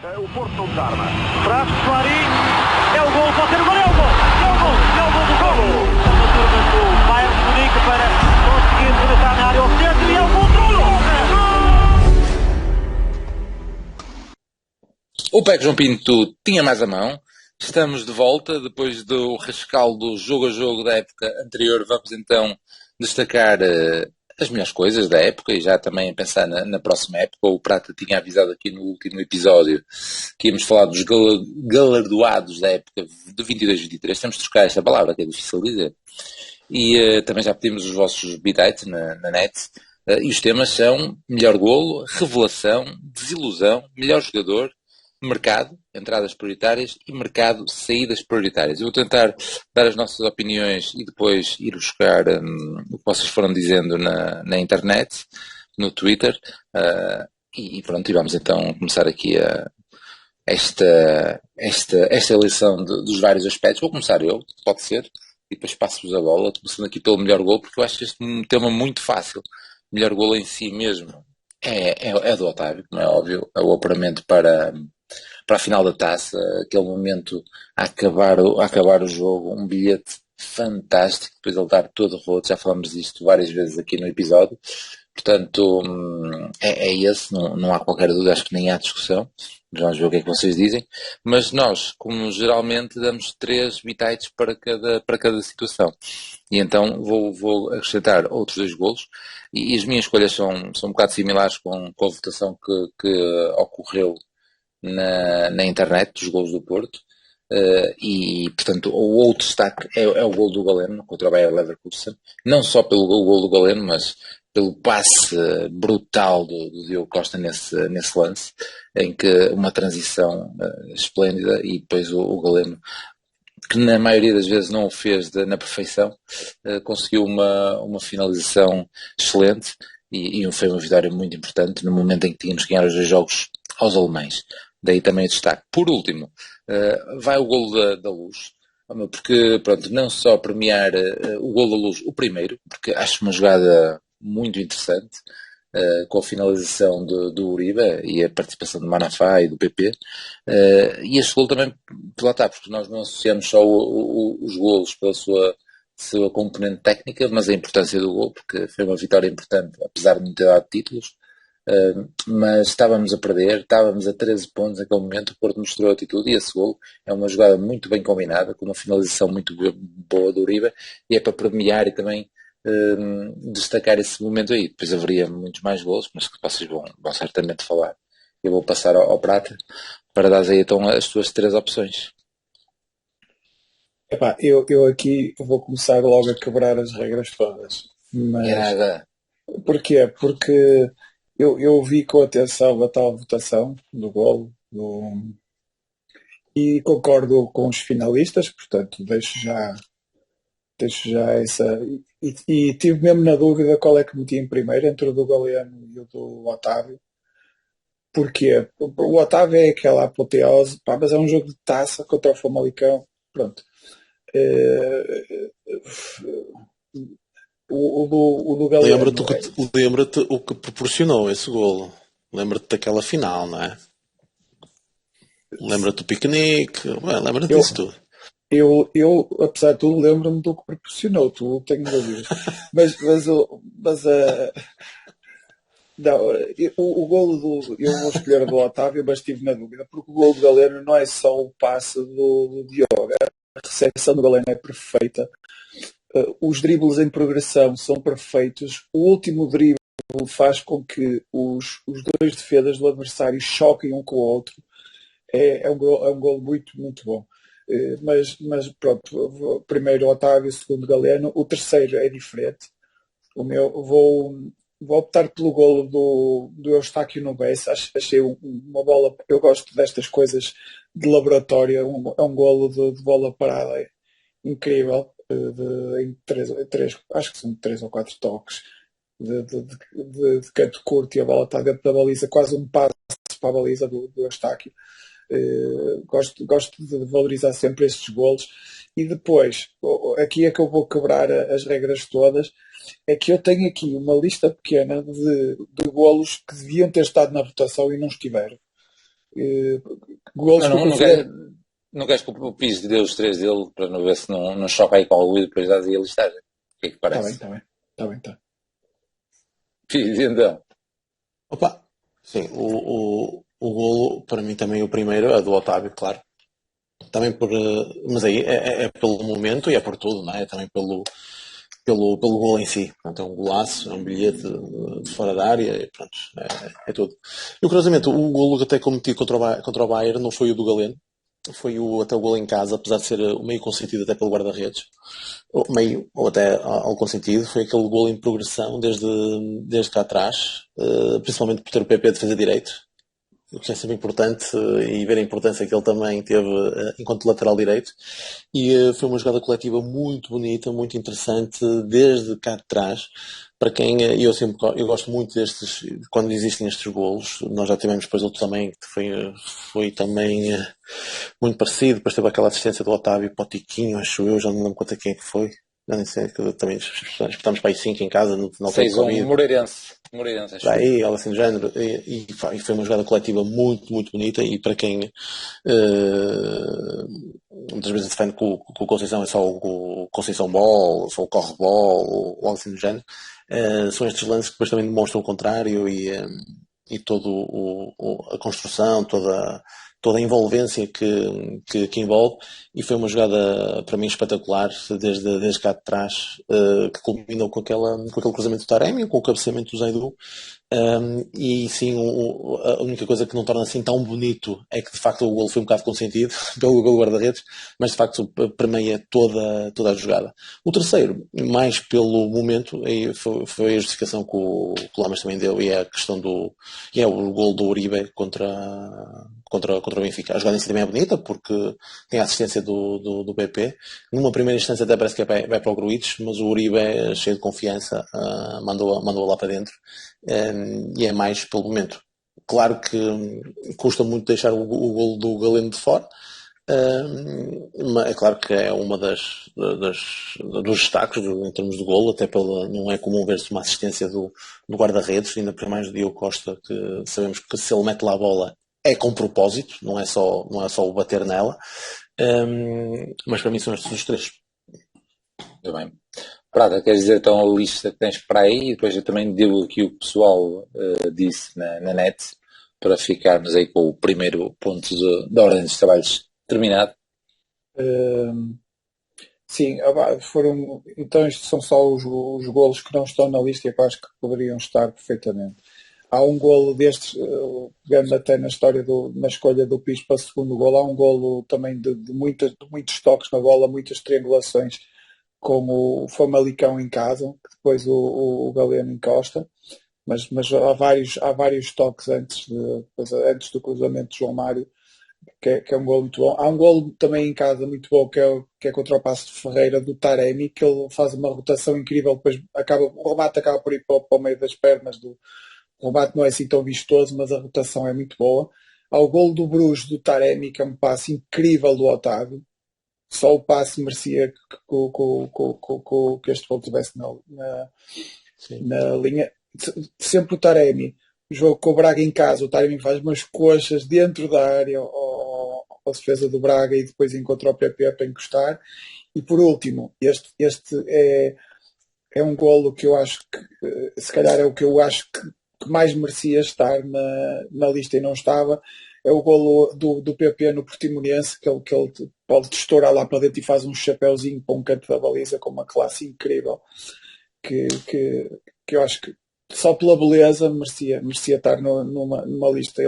O Porto não desarma. Traz Clarim, é o gol, pode ser o gol, é o gol, é o gol, é o gol do gol. Uma turma do Bayern de Munique para conseguir rematar na área ao centro e é o gol do gol. O PEC João Pinto tinha mais a mão. Estamos de volta depois do rescaldo jogo a jogo da época anterior. Vamos então destacar as melhores coisas da época e já também pensar na próxima época. O Prata tinha avisado aqui no último episódio que íamos falar dos galardoados da época de 22-23. Temos de trocar esta palavra, que é difícil dizer. E também já pedimos os vossos bitites na net. E os temas são melhor golo, revelação, desilusão, melhor jogador, mercado, entradas prioritárias e mercado, saídas prioritárias. Eu vou tentar dar as nossas opiniões e depois ir buscar o que vocês foram dizendo na internet, no Twitter, e pronto, e vamos então começar aqui esta eleição dos vários aspectos. Vou começar eu, pode ser, e depois passo-vos a bola, começando aqui pelo melhor golo, porque eu acho este um tema muito fácil. O melhor golo em si mesmo é do Otávio, como é óbvio, é o apuramento para a final da taça, aquele momento a acabar o jogo, um bilhete fantástico, depois ele dar todo roto, já falamos disto várias vezes aqui no episódio, portanto é esse, não há qualquer dúvida, acho que nem há discussão, vamos ver o que é que vocês dizem, mas nós, como geralmente, damos 3 bitites para cada situação, e então vou acrescentar outros 2 golos, e as minhas escolhas são um bocado similares com a votação que ocorreu na internet dos golos do Porto, e portanto o outro destaque é o gol do Galeno contra o Bayer Leverkusen, não só pelo gol do Galeno, mas pelo passe brutal do Diogo Costa nesse lance, em que uma transição esplêndida, e depois o Galeno, que na maioria das vezes não o fez na perfeição, conseguiu uma finalização excelente, e foi uma vitória muito importante no momento em que tínhamos que ganhar os 2 jogos aos alemães. Daí também o destaque. Por último, vai o golo da Luz, porque pronto, não só premiar o golo da Luz, o primeiro, porque acho uma jogada muito interessante, com a finalização do Uribe e a participação do Manafá e do PP, e este golo também, lá está, porque nós não associamos só os golos pela sua componente técnica, mas a importância do golo, porque foi uma vitória importante, apesar de não ter dado títulos. Mas estávamos a perder, estávamos a 13 pontos naquele momento, o Porto mostrou a atitude, e esse golo é uma jogada muito bem combinada, com uma finalização muito boa do Uribe, e é para premiar e também destacar esse momento aí. Depois haveria muitos mais golos, mas que vocês vão certamente falar. Eu vou passar ao Prata para dar aí então as tuas 3 opções. Epá, eu aqui vou começar logo a quebrar as regras todas, mas porquê? Porque eu vi com atenção a tal votação do golo e concordo com os finalistas, portanto deixo já essa. E tive mesmo na dúvida qual é que metia em primeiro, entre o do Galeno e o do Otávio. Porquê? O Otávio é aquela apoteose, pá, mas é um jogo de taça contra o Famalicão. Pronto. O do Galeno. Lembra-te o que proporcionou esse golo. Lembra-te daquela final, não é? Lembra-te do piquenique. Lembra-te disso tudo. Eu, apesar de tudo, lembro-me do que proporcionou. Tu tenho dúvidas. Não, o golo eu vou escolher do Otávio, mas estive na dúvida, porque o golo do Galeno não é só o passe do Diogo. A recepção do Galeno é perfeita. Os dribles em progressão são perfeitos. O último drible faz com que os 2 defesas do adversário choquem um com o outro. É um golo muito, muito bom. Mas pronto, primeiro Otávio, segundo Galeno. O terceiro é diferente. O meu, vou optar pelo golo do Eustáquio no Bessa. Achei uma bola. Eu gosto destas coisas de laboratório. É um golo de bola parada incrível. Em três, acho que são 3 ou 4 toques de canto curto, e a bola está dentro da baliza, quase um passo para a baliza do Eustáquio. Gosto de valorizar sempre estes golos. E depois, aqui é que eu vou quebrar as regras todas, é que eu tenho aqui uma lista pequena de golos que deviam ter estado na votação e não estiveram. Golos que eu Não, considero. não queres que o Pizzi dê os três dele para não ver se não choca aí com algo e depois dás aí a listagem. O que é que Está bem, parece? está bem. Está bem, está. Pizzi, então. Opa, sim, o golo, para mim também o primeiro é do Otávio, claro. Também mas aí é pelo momento e é por tudo, não é? É também pelo golo em si. Portanto, é um golaço, é um bilhete de fora da área e pronto, é tudo. E curiosamente, o golo que até cometi contra o Bayern não foi o do Galeno, foi até o golo em casa, apesar de ser o meio consentido até pelo guarda-redes, ou meio, ou até ao consentido, foi aquele golo em progressão desde cá atrás, principalmente por ter o PP de defesa direito, o que é sempre importante, e ver a importância que ele também teve enquanto lateral direito. E foi uma jogada coletiva muito bonita, muito interessante, desde cá de trás. Para quem eu gosto muito destes, quando existem estes golos. Nós já tivemos depois outro também, que foi também muito parecido. Depois teve aquela assistência do Otávio para o Tiquinho, acho eu, já não me lembro quanto é quem é que foi. Já nem sei, que também espetámos para aí 5 em casa, no altura de 6-1, Covid. Moreirense, acho Para eu. aí, algo assim do género, e foi uma jogada coletiva muito, muito bonita. E para quem muitas vezes defende que o Conceição é só o Conceição Ball, só o Corre Ball, ou algo assim do género, são estes lances que depois também demonstram o contrário, e toda a construção, toda a envolvência que envolve. E foi uma jogada para mim espetacular, desde cá de trás, que culminou com aquele cruzamento do Taremi, com o cabeceamento do Zaidu. E sim, a única coisa que não torna assim tão bonito é que de facto o gol foi um bocado consentido pelo guarda-redes, mas de facto permeia toda a jogada. O terceiro, mais pelo momento, aí foi a justificação que o Lamas também deu, e é a questão é o gol do Uribe contra o Benfica. A jogada em si também é bonita, porque tem a assistência do BP. Numa primeira instância até parece que vai para o Gruites, mas o Uribe, cheio de confiança, mandou lá para dentro. E é mais pelo momento. Claro que custa muito deixar o golo do Galeno de fora. Mas é claro que é uma dos destaques em termos de golo, até não é comum ver-se uma assistência do guarda-redes, ainda por mais do Diogo Costa, que sabemos que se ele mete lá a bola é com propósito, não é só o bater nela. Mas para mim são estes os três. Muito bem. Prata, queres dizer então a lista que tens para aí, e depois eu também digo aqui o que o pessoal disse na net, para ficarmos aí com o primeiro ponto da ordem dos trabalhos terminado. Sim, então estes são só os golos que não estão na lista e que eu acho que poderiam estar perfeitamente. Há um golo destes, pegando até na história na escolha do Pires para o segundo golo, há um golo também de muitos toques na bola, muitas triangulações com o Famalicão em casa, que depois o Galeno encosta, mas há vários toques antes do cruzamento de João Mário, que é um golo muito bom. Há um golo também em casa muito bom, que é contra o Paço de Ferreira, do Taremi, que ele faz uma rotação incrível, depois o remate acaba por ir para o meio das pernas o remate não é assim tão vistoso, mas a rotação é muito boa. Há o golo do Bruges, do Taremi, que é um passe incrível do Otávio. Só o passe merecia que este gol estivesse na linha. Sempre o Taremi. O jogo com o Braga em casa, o Taremi faz umas coxas dentro da área ao defesa do Braga, e depois encontra o PP para encostar. E por último, este é um golo que eu acho que se calhar é o que eu acho que mais merecia estar na lista e não estava. É o golo do PP no Portimonense, que ele pode estourar lá para dentro e faz um chapéuzinho para um canto da baliza com uma classe incrível, que eu acho que só pela beleza merecia estar numa lista.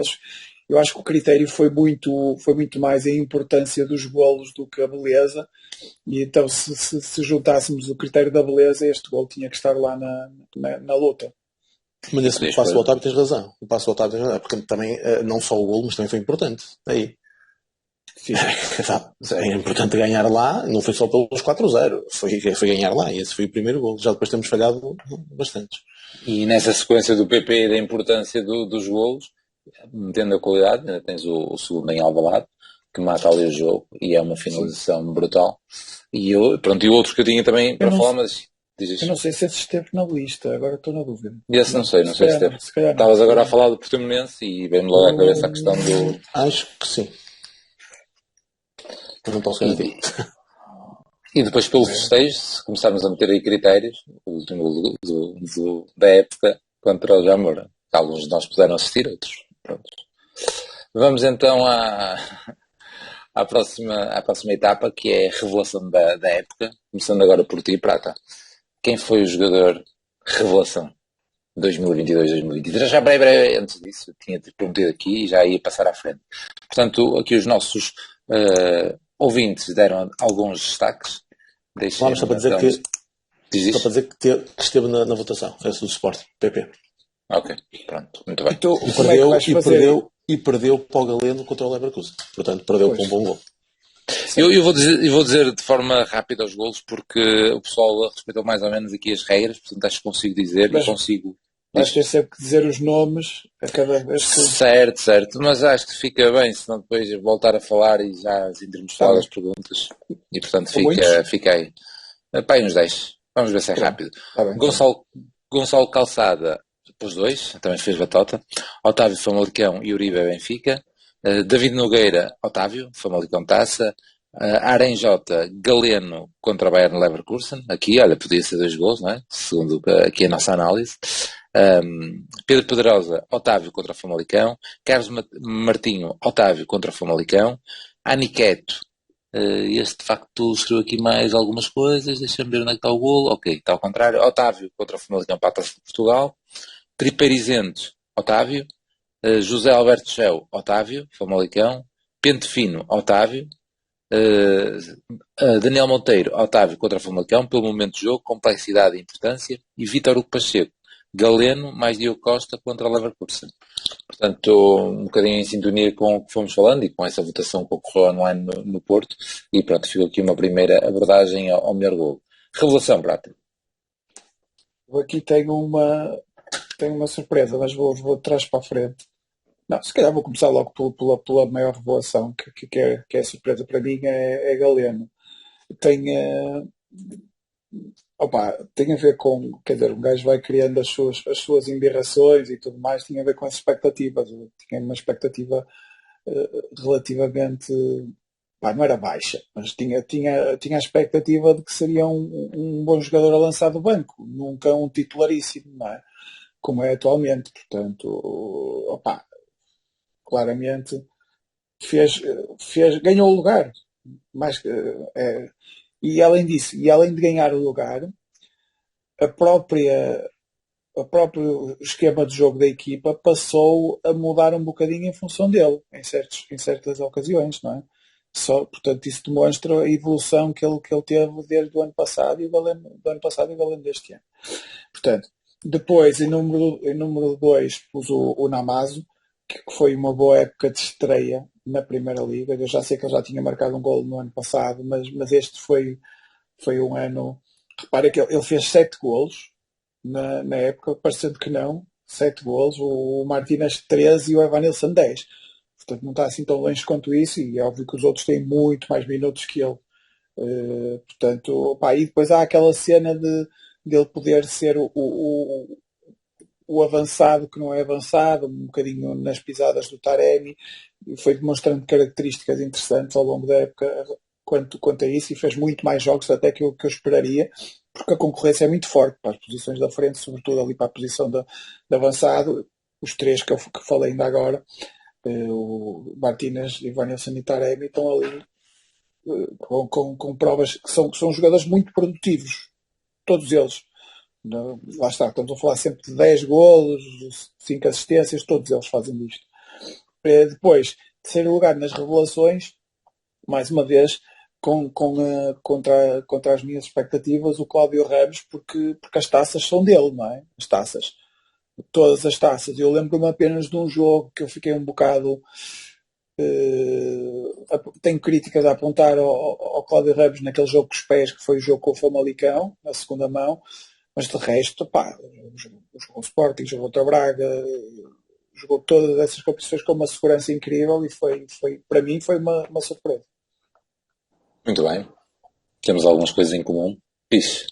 Eu acho que o critério foi muito mais a importância dos golos do que a beleza, e então se juntássemos o critério da beleza, este golo tinha que estar lá na luta. Mas nesse passo do Otávio tens razão. O passo do Otávio tens razão, porque também, não só o golo, mas também foi importante. Aí. Sim. É importante ganhar lá, não foi só pelos 4-0, foi ganhar lá, e esse foi o primeiro golo. Já depois temos falhado bastante. E nessa sequência do PP e da importância dos golos, metendo a qualidade, ainda tens o segundo em Alvalade, que mata ali o jogo, e é uma finalização brutal. E outros que eu tinha também para falar, mas Diz Eu não isso. sei se esse esteve na lista, agora estou na dúvida. E esse não sei se teve. Se calhar não. Estavas agora a falar do Portimonense e veio-me logo à cabeça a questão do. Acho que sim. Mas não posso garantir. E depois pelo festejo, se começarmos a meter aí critérios, o último da época contra o Jamor. Alguns de nós puderam assistir, outros. Pronto. Vamos então à próxima etapa, que é a revelação da época. Começando agora por ti, Prata. Quem foi o jogador revelação 2022-2023? Já breve antes disso, tinha prometido aqui e já ia passar à frente. Portanto, aqui os nossos ouvintes deram alguns destaques. Vamos só para dizer então, só para dizer que esteve na votação. Esse do Sport, PP. Ok, pronto, muito bem. E perdeu para o Galeno contra o Leverkusen. Portanto, perdeu com um bom gol. Eu vou dizer de forma rápida os golos, porque o pessoal respeitou mais ou menos aqui as regras, portanto acho que consigo dizer e consigo. Vais ter sempre que dizer os nomes a cada vez que... Certo, mas acho que fica bem, senão depois voltar a falar e já irmos falar das perguntas. E portanto fica aí. Pai, uns 10. Vamos ver se é rápido. Gonçalo Calçada, depois 2, também fez batota. Otávio Famalicão e Uribe Benfica. David Nogueira, Otávio, Famalicão Taça. Arenjota, Galeno contra o Bayern Leverkusen. Aqui, olha, podia ser 2 gols, não é? Segundo aqui a nossa análise. Pedro Pedrosa, Otávio contra o Famalicão. Carlos Martinho, Otávio contra o Famalicão. Aniqueto, este de facto escreveu aqui mais algumas coisas. Deixa-me ver onde é que está o golo. Ok, está ao contrário. Otávio contra o Famalicão para a Taça de Portugal. Tripeirizento, Otávio. José Alberto Cheu, Otávio, Famalicão. Pente Fino, Otávio. Daniel Monteiro, Otávio contra Famalicão, pelo momento de jogo, complexidade e importância. E Vítor Hugo Pacheco, Galeno mais Diogo Costa contra Leverkusen. Portanto, um bocadinho em sintonia com o que fomos falando e com essa votação que ocorreu online no Porto. E pronto, ficou aqui uma primeira abordagem ao melhor gol. Revelação, Prata. Aqui tenho uma surpresa, mas vou de trás para a frente. Não, se calhar vou começar logo pela maior revelação, que é surpresa para mim, é Galeno. Tem a ver com, quer dizer, um gajo vai criando as suas embirrações e tudo mais, tinha a ver com as expectativas. Eu tinha uma expectativa relativamente, não era baixa, mas tinha a expectativa de que seria um bom jogador a lançar do banco, nunca um titularíssimo, não é? Como é atualmente. Portanto, claramente ganhou o lugar. E além disso, e além de ganhar o lugar, o próprio esquema de jogo da equipa passou a mudar um bocadinho em função dele, em certas ocasiões, não é? Portanto, isso demonstra a evolução que ele teve desde o ano passado e o Galeno deste ano. Portanto, depois, em número 2, pus o Namazo, que foi uma boa época de estreia na Primeira Liga. Eu já sei que ele já tinha marcado um golo no ano passado, mas este foi um ano... Repara que ele fez 7 golos na época, parecendo que não. 7 golos, o Martínez 13 e o Evanilson 10. Portanto, não está assim tão longe quanto isso, e é óbvio que os outros têm muito mais minutos que ele. E depois há aquela cena de ele poder ser o avançado que não é avançado, um bocadinho nas pisadas do Taremi, e foi demonstrando características interessantes ao longo da época quanto a isso, e fez muito mais jogos até que eu esperaria, porque a concorrência é muito forte para as posições da frente, sobretudo ali para a posição de avançado. Os 3 que eu falei ainda agora, o Martínez, Evanilson e Taremi, estão ali com provas que são jogadores muito produtivos, todos eles. Lá está, estamos a falar sempre de 10 golos, 5 assistências, todos eles fazem isto. Depois, terceiro lugar nas revelações, mais uma vez, contra as minhas expectativas, o Cláudio Ramos, porque as taças são dele, não é? As taças. Todas as taças. Eu lembro-me apenas de um jogo que eu fiquei um bocado... tenho críticas a apontar ao Cláudio Ramos naquele jogo com os pés, que foi o jogo com o Famalicão, na segunda mão. Mas de resto, jogou o Sporting, jogou o Braga, jogou todas essas competições com uma segurança incrível e foi para mim, foi uma surpresa. Muito bem. Temos algumas coisas em comum. Pixe.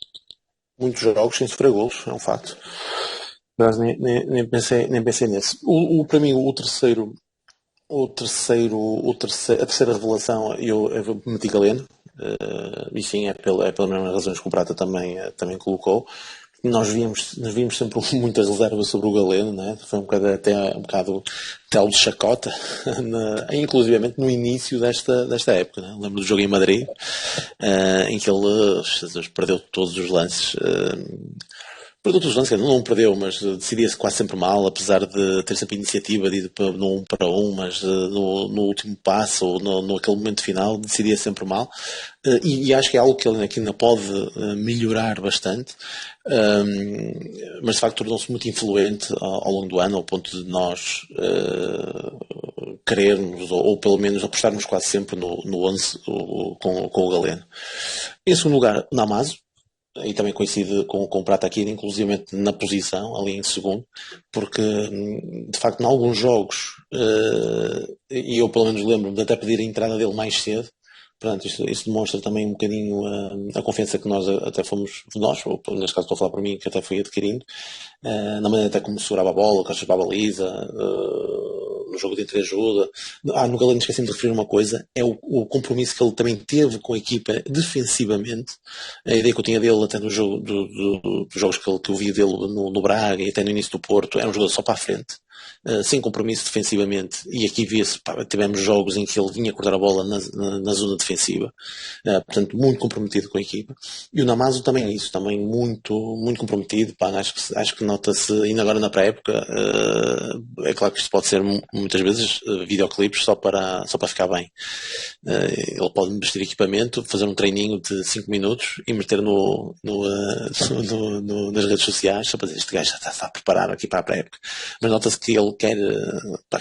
muitos jogos sem sofrer golos, é um facto. Mas nem pensei nesse. Para mim, a terceira revelação, eu meti Galeno, e sim, é pelas mesmas razões que o Prata também colocou. Nós vimos sempre muitas reservas sobre o Galeno, né? Foi até um bocado telo de chacota, inclusivamente no início desta época. Né? Lembro do jogo em Madrid, em que ele perdeu todos os lances. Perdeu todos os lances, não perdeu, mas decidia-se quase sempre mal, apesar de ter sempre a iniciativa de ir no 1 para 1, mas no último passo ou naquele momento final decidia sempre mal. E acho que é algo que ele ainda pode melhorar bastante, mas de facto tornou-se muito influente ao longo do ano, ao ponto de nós querermos, ou pelo menos apostarmos quase sempre no 11 com o Galeno. Em segundo lugar, Namazo. E também coincide com o Prata aqui, inclusive na posição, ali em segundo, porque de facto em alguns jogos, e eu pelo menos lembro-me de até pedir a entrada dele mais cedo. Portanto, isso demonstra também um bocadinho a confiança que nós até fomos, ou neste caso estou a falar por mim, que até fui adquirindo, na maneira até como segurava a bola, costas para a baliza, no jogo de entreajuda. No Galeno esqueci-me de referir uma coisa, é o compromisso que ele também teve com a equipa defensivamente. A ideia que eu tinha dele até no jogo, dos jogos que eu vi dele no Braga e até no início do Porto, era um jogador só para a frente. Sem compromisso defensivamente, e aqui via-se, tivemos jogos em que ele vinha cortar a bola na zona defensiva, portanto muito comprometido com a equipa. E o Namazo também é isso, também muito, muito comprometido. Acho que nota-se, ainda agora na pré-época, é claro que isto pode ser muitas vezes videoclipes só para ficar bem. Ele pode vestir equipamento, fazer um treininho de 5 minutos e meter nas redes sociais, só para dizer, este gajo já está a preparar aqui para a pré-época. Mas nota-se que ele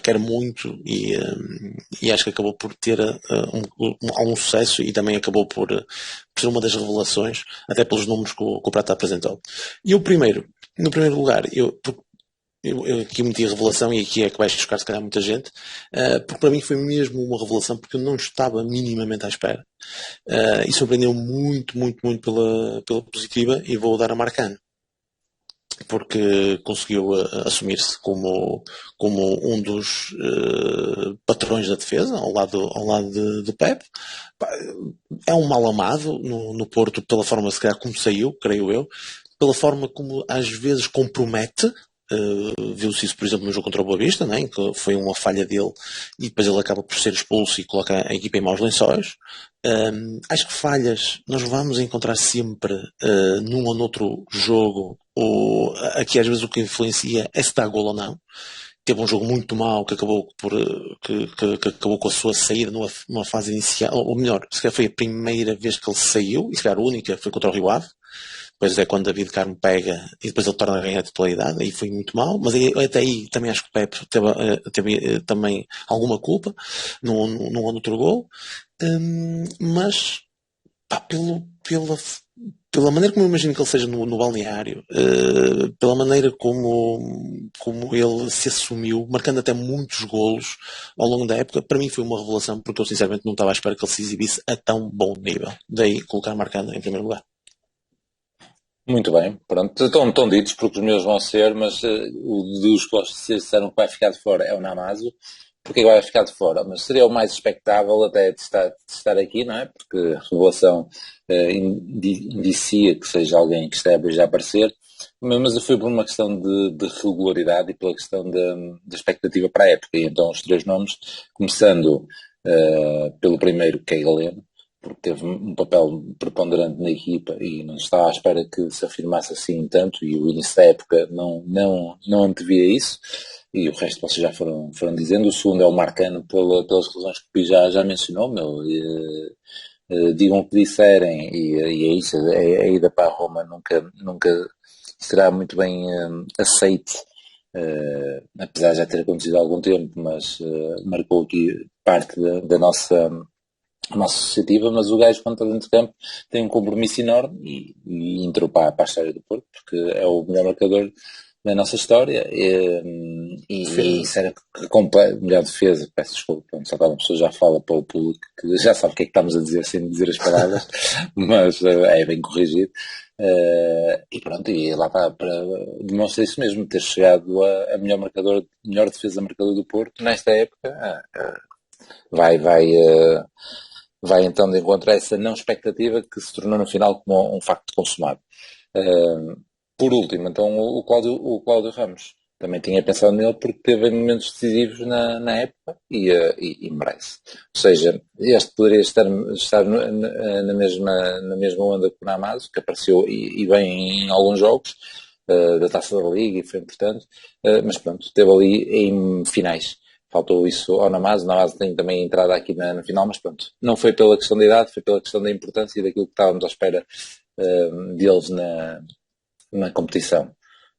quer muito, e acho que acabou por ter algum sucesso, e também acabou por ser uma das revelações, até pelos números que o Prata apresentou. E no primeiro lugar, eu aqui meti a revelação, e aqui é que vai chocar se calhar muita gente, porque para mim foi mesmo uma revelação, porque eu não estava minimamente à espera, e surpreendeu muito, muito, muito pela positiva, e vou dar a Marcano, porque conseguiu assumir-se como um dos patrões da defesa, ao lado de Pep. É um mal amado no Porto, pela forma se calhar como saiu, creio eu, pela forma como às vezes compromete. Viu-se isso, por exemplo, no jogo contra o Boa Vista, né, em que foi uma falha dele e depois ele acaba por ser expulso e coloca a equipa em maus lençóis. Acho que falhas nós vamos encontrar sempre num ou noutro jogo, ou aqui às vezes o que influencia é se dá gol ou não. Teve um jogo muito mau que acabou que acabou com a sua saída numa fase inicial, ou melhor, se calhar foi a primeira vez que ele saiu, e se calhar a única foi contra o Rio Ave. Depois é quando David Carmo pega e depois ele torna a ganhar a titularidade, aí foi muito mal, mas até aí também acho que o Pepe teve também alguma culpa num ou outro gol, mas pela maneira como eu imagino que ele seja no balneário, pela maneira como ele se assumiu, marcando até muitos golos ao longo da época, para mim foi uma revelação, porque eu sinceramente não estava à espera que ele se exibisse a tão bom nível. Daí colocar Marcano em primeiro lugar. Muito bem, pronto, estão ditos, porque os meus vão ser, mas o dos que vocês disseram que vai ficar de fora é o Namazo. Porque vai ficar de fora? Mas seria o mais expectável até de estar aqui, não é? Porque a revelação indicia que seja alguém que esteja já a aparecer, mas eu fui por uma questão de regularidade e pela questão da expectativa para a época. E então os três nomes, começando pelo primeiro, que é Galeno, porque teve um papel preponderante na equipa e não estava à espera que se afirmasse assim tanto, e o início da época não antevia isso, e o resto vocês já foram dizendo. O segundo é o Marcano, pelas razões que o Pi já mencionou, digam o que disserem, e é isso, a ida para a Roma nunca será muito bem aceite, apesar de já ter acontecido há algum tempo, mas marcou aqui parte da nossa associativa. Mas o gajo, quando está dentro de campo, tem um compromisso enorme e entrou para a história do Porto, porque é o melhor marcador da nossa história, e isso era melhor defesa. Peço desculpa, só que uma pessoa já fala para o público que já sabe o que é que estamos a dizer sem dizer as palavras, mas é bem corrigido. E pronto, e lá para demonstrar isso mesmo, ter chegado a melhor defesa marcador do Porto nesta época. Vai, vai, vai então de encontro a essa não expectativa que se tornou no final como um facto consumado. Por último, então o Cláudio Ramos. Também tinha pensado nele porque teve momentos decisivos na época e merece. Ou seja, este poderia estar na mesma onda que o Namazo, que apareceu e bem em alguns jogos da Taça da Liga e foi importante, mas pronto, esteve ali em finais. Faltou isso ao Namazo. O Namazo tem também entrada aqui na final, mas pronto, não foi pela questão da idade, foi pela questão da importância e daquilo que estávamos à espera deles na competição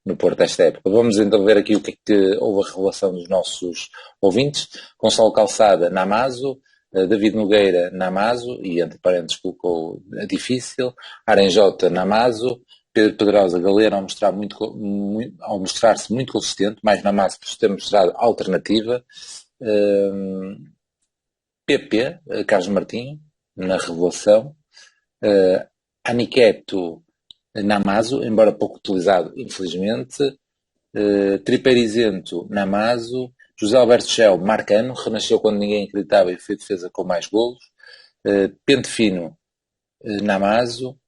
no Porto esta época. Vamos então ver aqui o que é que houve a revelação dos nossos ouvintes. Gonçalo Calçada, Namazo. David Nogueira, Namazo, e entre parênteses colocou difícil. Arenjota, Namazo. Pedro Pedrosa, Galeno, ao mostrar-se muito consistente, mais Namazo por ter mostrado alternativa. PP, Carlos Martinho, na revelação. Aniqueto, Namazo, embora pouco utilizado, infelizmente. Tripeirizento, Namazo. José Alberto Gel, Marcano, renasceu quando ninguém acreditava e foi defesa com mais golos. Pente Fino, Namazo.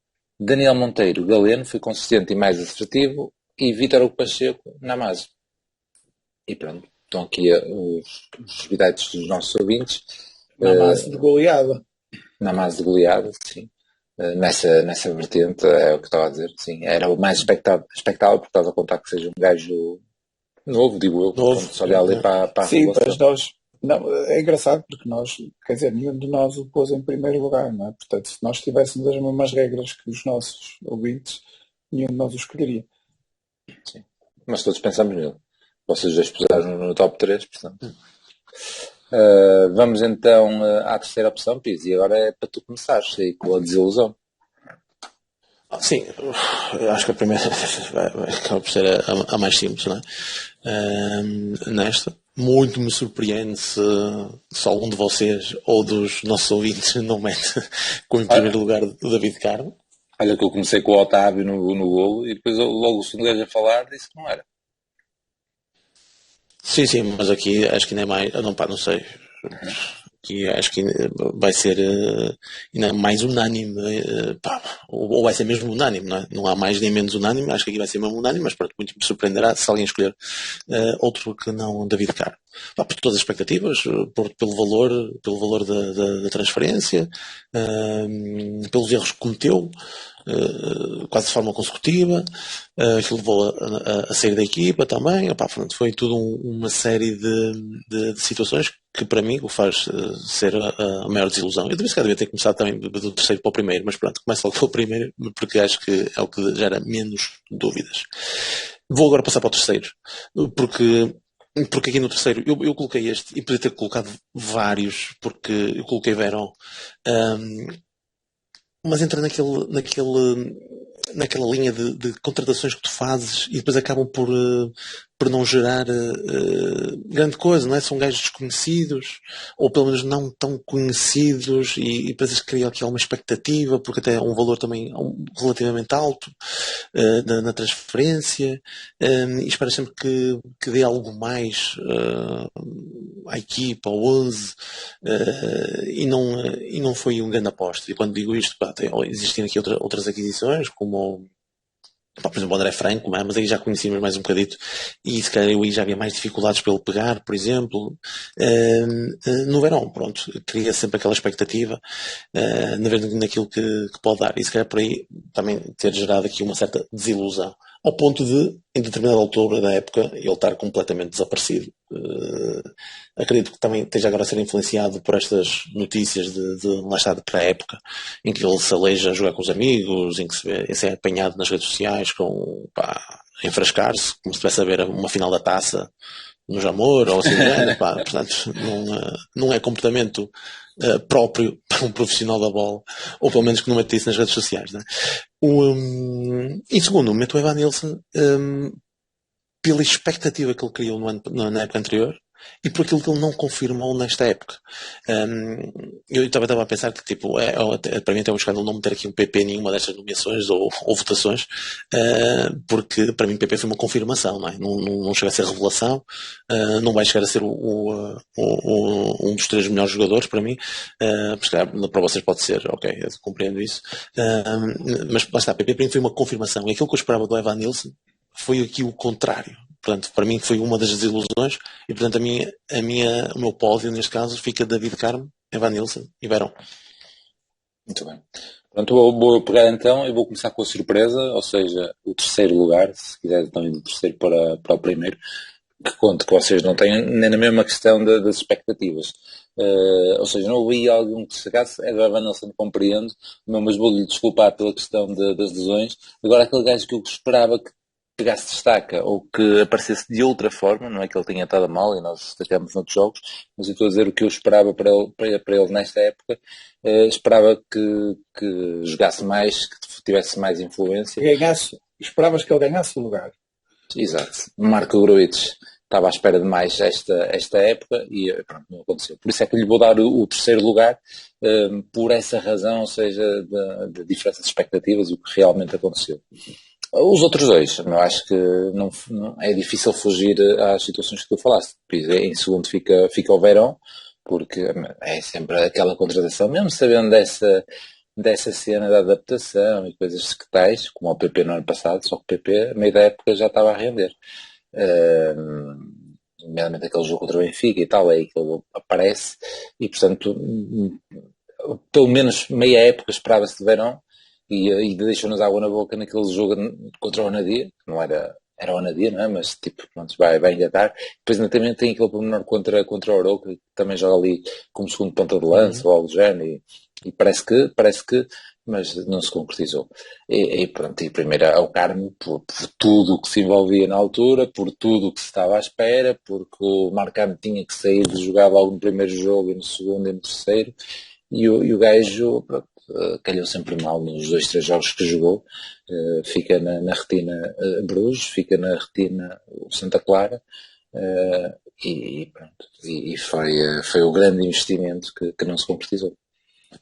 Daniel Monteiro, Galeno, foi consistente e mais assertivo. E Vítor Hugo Pacheco, Namazo. E pronto, estão aqui os videiros dos nossos ouvintes. Namazo de goleada. Namazo de goleada, sim. Nessa vertente, é o que estava a dizer, sim. Era o mais expectável, porque estava a contar que seja um gajo novo, digo eu, quando se olhar ali para a sim, revelação. mas nós... Não, é engraçado porque nós, quer dizer, nenhum de nós o pôs em primeiro lugar, não é? Portanto, se nós tivéssemos as mesmas regras que os nossos ouvintes, nenhum de nós o escolheria. Sim. Mas todos pensamos nele. Vocês dois puseram no top 3, portanto. Vamos então à terceira opção, Pis, e agora é para tu começares aí com a desilusão. Sim, eu acho que a primeira acaba por ser a mais simples, não é? Nesta, muito me surpreende se algum de vocês ou dos nossos ouvintes não mete como em primeiro lugar o David Carmo. Olha que eu comecei com o Otávio no golo e depois logo o segundo gajo a falar disse que não era. Sim, mas aqui acho que ainda é mais. Não sei. Aqui acho que vai ser ainda mais unânime. Ou vai ser mesmo unânime, não é? Não há mais nem menos unânime. Acho que aqui vai ser mesmo unânime, mas pronto, muito me surpreenderá se alguém escolher outro que não David Carmo. Por todas as expectativas, pelo valor da transferência, pelos erros que cometeu. Quase de forma consecutiva, que levou a sair da equipa também. Foi tudo uma série de situações que para mim o faz ser a maior desilusão. Eu devia ter começado também do terceiro para o primeiro, mas pronto, começo logo pelo primeiro porque acho que é o que gera menos dúvidas. Vou agora passar para o terceiro, porque aqui no terceiro eu coloquei este e podia ter colocado vários, porque eu coloquei Verón. Mas entra naquela linha de contratações que tu fazes e depois acabam por não gerar grande coisa, não é? São gajos desconhecidos, ou pelo menos não tão conhecidos, e depois criam aqui alguma expectativa, porque até é um valor também relativamente alto na transferência, e espera sempre que dê algo mais à equipa, ao 11, e não foi um grande aposta. E quando digo isto, existem aqui outras aquisições, como por exemplo, o André Franco, mas aí já conhecíamos mais um bocadito e se calhar eu aí já havia mais dificuldades para ele pegar, por exemplo. No Verón, pronto, cria sempre aquela expectativa naquilo que pode dar, e se calhar por aí também ter gerado aqui uma certa desilusão, ao ponto de, em determinada altura da época, ele estar completamente desaparecido. Acredito que também esteja agora a ser influenciado por estas notícias lá está de pré-época, em que ele se aleja a jogar com os amigos, em que se é apanhado nas redes sociais a enfrascar-se, como se estivesse a ver uma final da taça no Jamor, ou assim, portanto, não é comportamento próprio para um profissional da bola, ou pelo menos que não mete isso nas redes sociais, né? E segundo, meto o Evan Nilsson pela expectativa que ele criou na época anterior e por aquilo que ele não confirmou nesta época. Eu também estava a pensar que, tipo, para mim até é um escândalo não meter aqui um PP em nenhuma destas nomeações ou votações, porque para mim PP foi uma confirmação, não é? Não chega a ser revelação, não vai chegar a ser um dos 3 melhores jogadores para mim, porque para vocês pode ser, ok, eu compreendo isso, mas lá está, PP para mim foi uma confirmação, e aquilo que eu esperava do Evan Nilsson foi aqui o contrário. Portanto, para mim foi uma das desilusões, e portanto o meu pódio neste caso fica David Carmo, Evan Nilsson e Verón. Muito bem. Pronto, vou pegar então e vou começar com a surpresa, ou seja, o terceiro lugar, se quiser então ir do terceiro para o primeiro, que conto que vocês não têm nem na mesma questão das expectativas. Ou seja, não ouvi algum que se acaso, é do Evan Nilsson, compreendo, mas vou-lhe desculpar pela questão das lesões. Agora, aquele gajo que eu esperava que pegasse destaca ou que aparecesse de outra forma, não é que ele tenha estado mal e nós destacamos noutros jogos, mas eu estou a dizer o que eu esperava para ele nesta época. Esperava que jogasse mais, que tivesse mais influência. Esperavas que ele ganhasse o lugar. Exato. Marco Grujic estava à espera de mais esta época e pronto, não aconteceu. Por isso é que lhe vou dar o terceiro lugar, por essa razão, ou seja, da diferença de expectativas e o que realmente aconteceu. Os outros dois, eu acho que não é difícil fugir às situações que tu falaste. Em segundo fica o Verón, porque é sempre aquela contradição, mesmo sabendo dessa cena da adaptação e coisas que tais, como o PP no ano passado, só que o PP, a meio da época, já estava a render. Nomeadamente aquele jogo contra o Benfica e tal, é aí que ele aparece, e portanto, pelo menos meia época esperava-se de Verón, e deixou-nos água na boca naquele jogo contra o Anadia, que não era o Anadia, não é? Mas tipo, pronto, vai engatar. Depois ainda também tem aquele pormenor contra o Oroco, que também joga ali como segundo ponta de lança ou algo do género, e parece que, mas não se concretizou. E pronto, e primeiro ao Carmo, por tudo o que se envolvia na altura, por tudo o que se estava à espera, porque o Marcano tinha que sair de jogar logo no primeiro jogo, e no segundo e no terceiro, e o gajo, pronto, calhou sempre mal nos 2-3 jogos que jogou. Fica na retina Bruges, fica na retina o Santa Clara, e pronto, e foi o grande investimento que não se concretizou.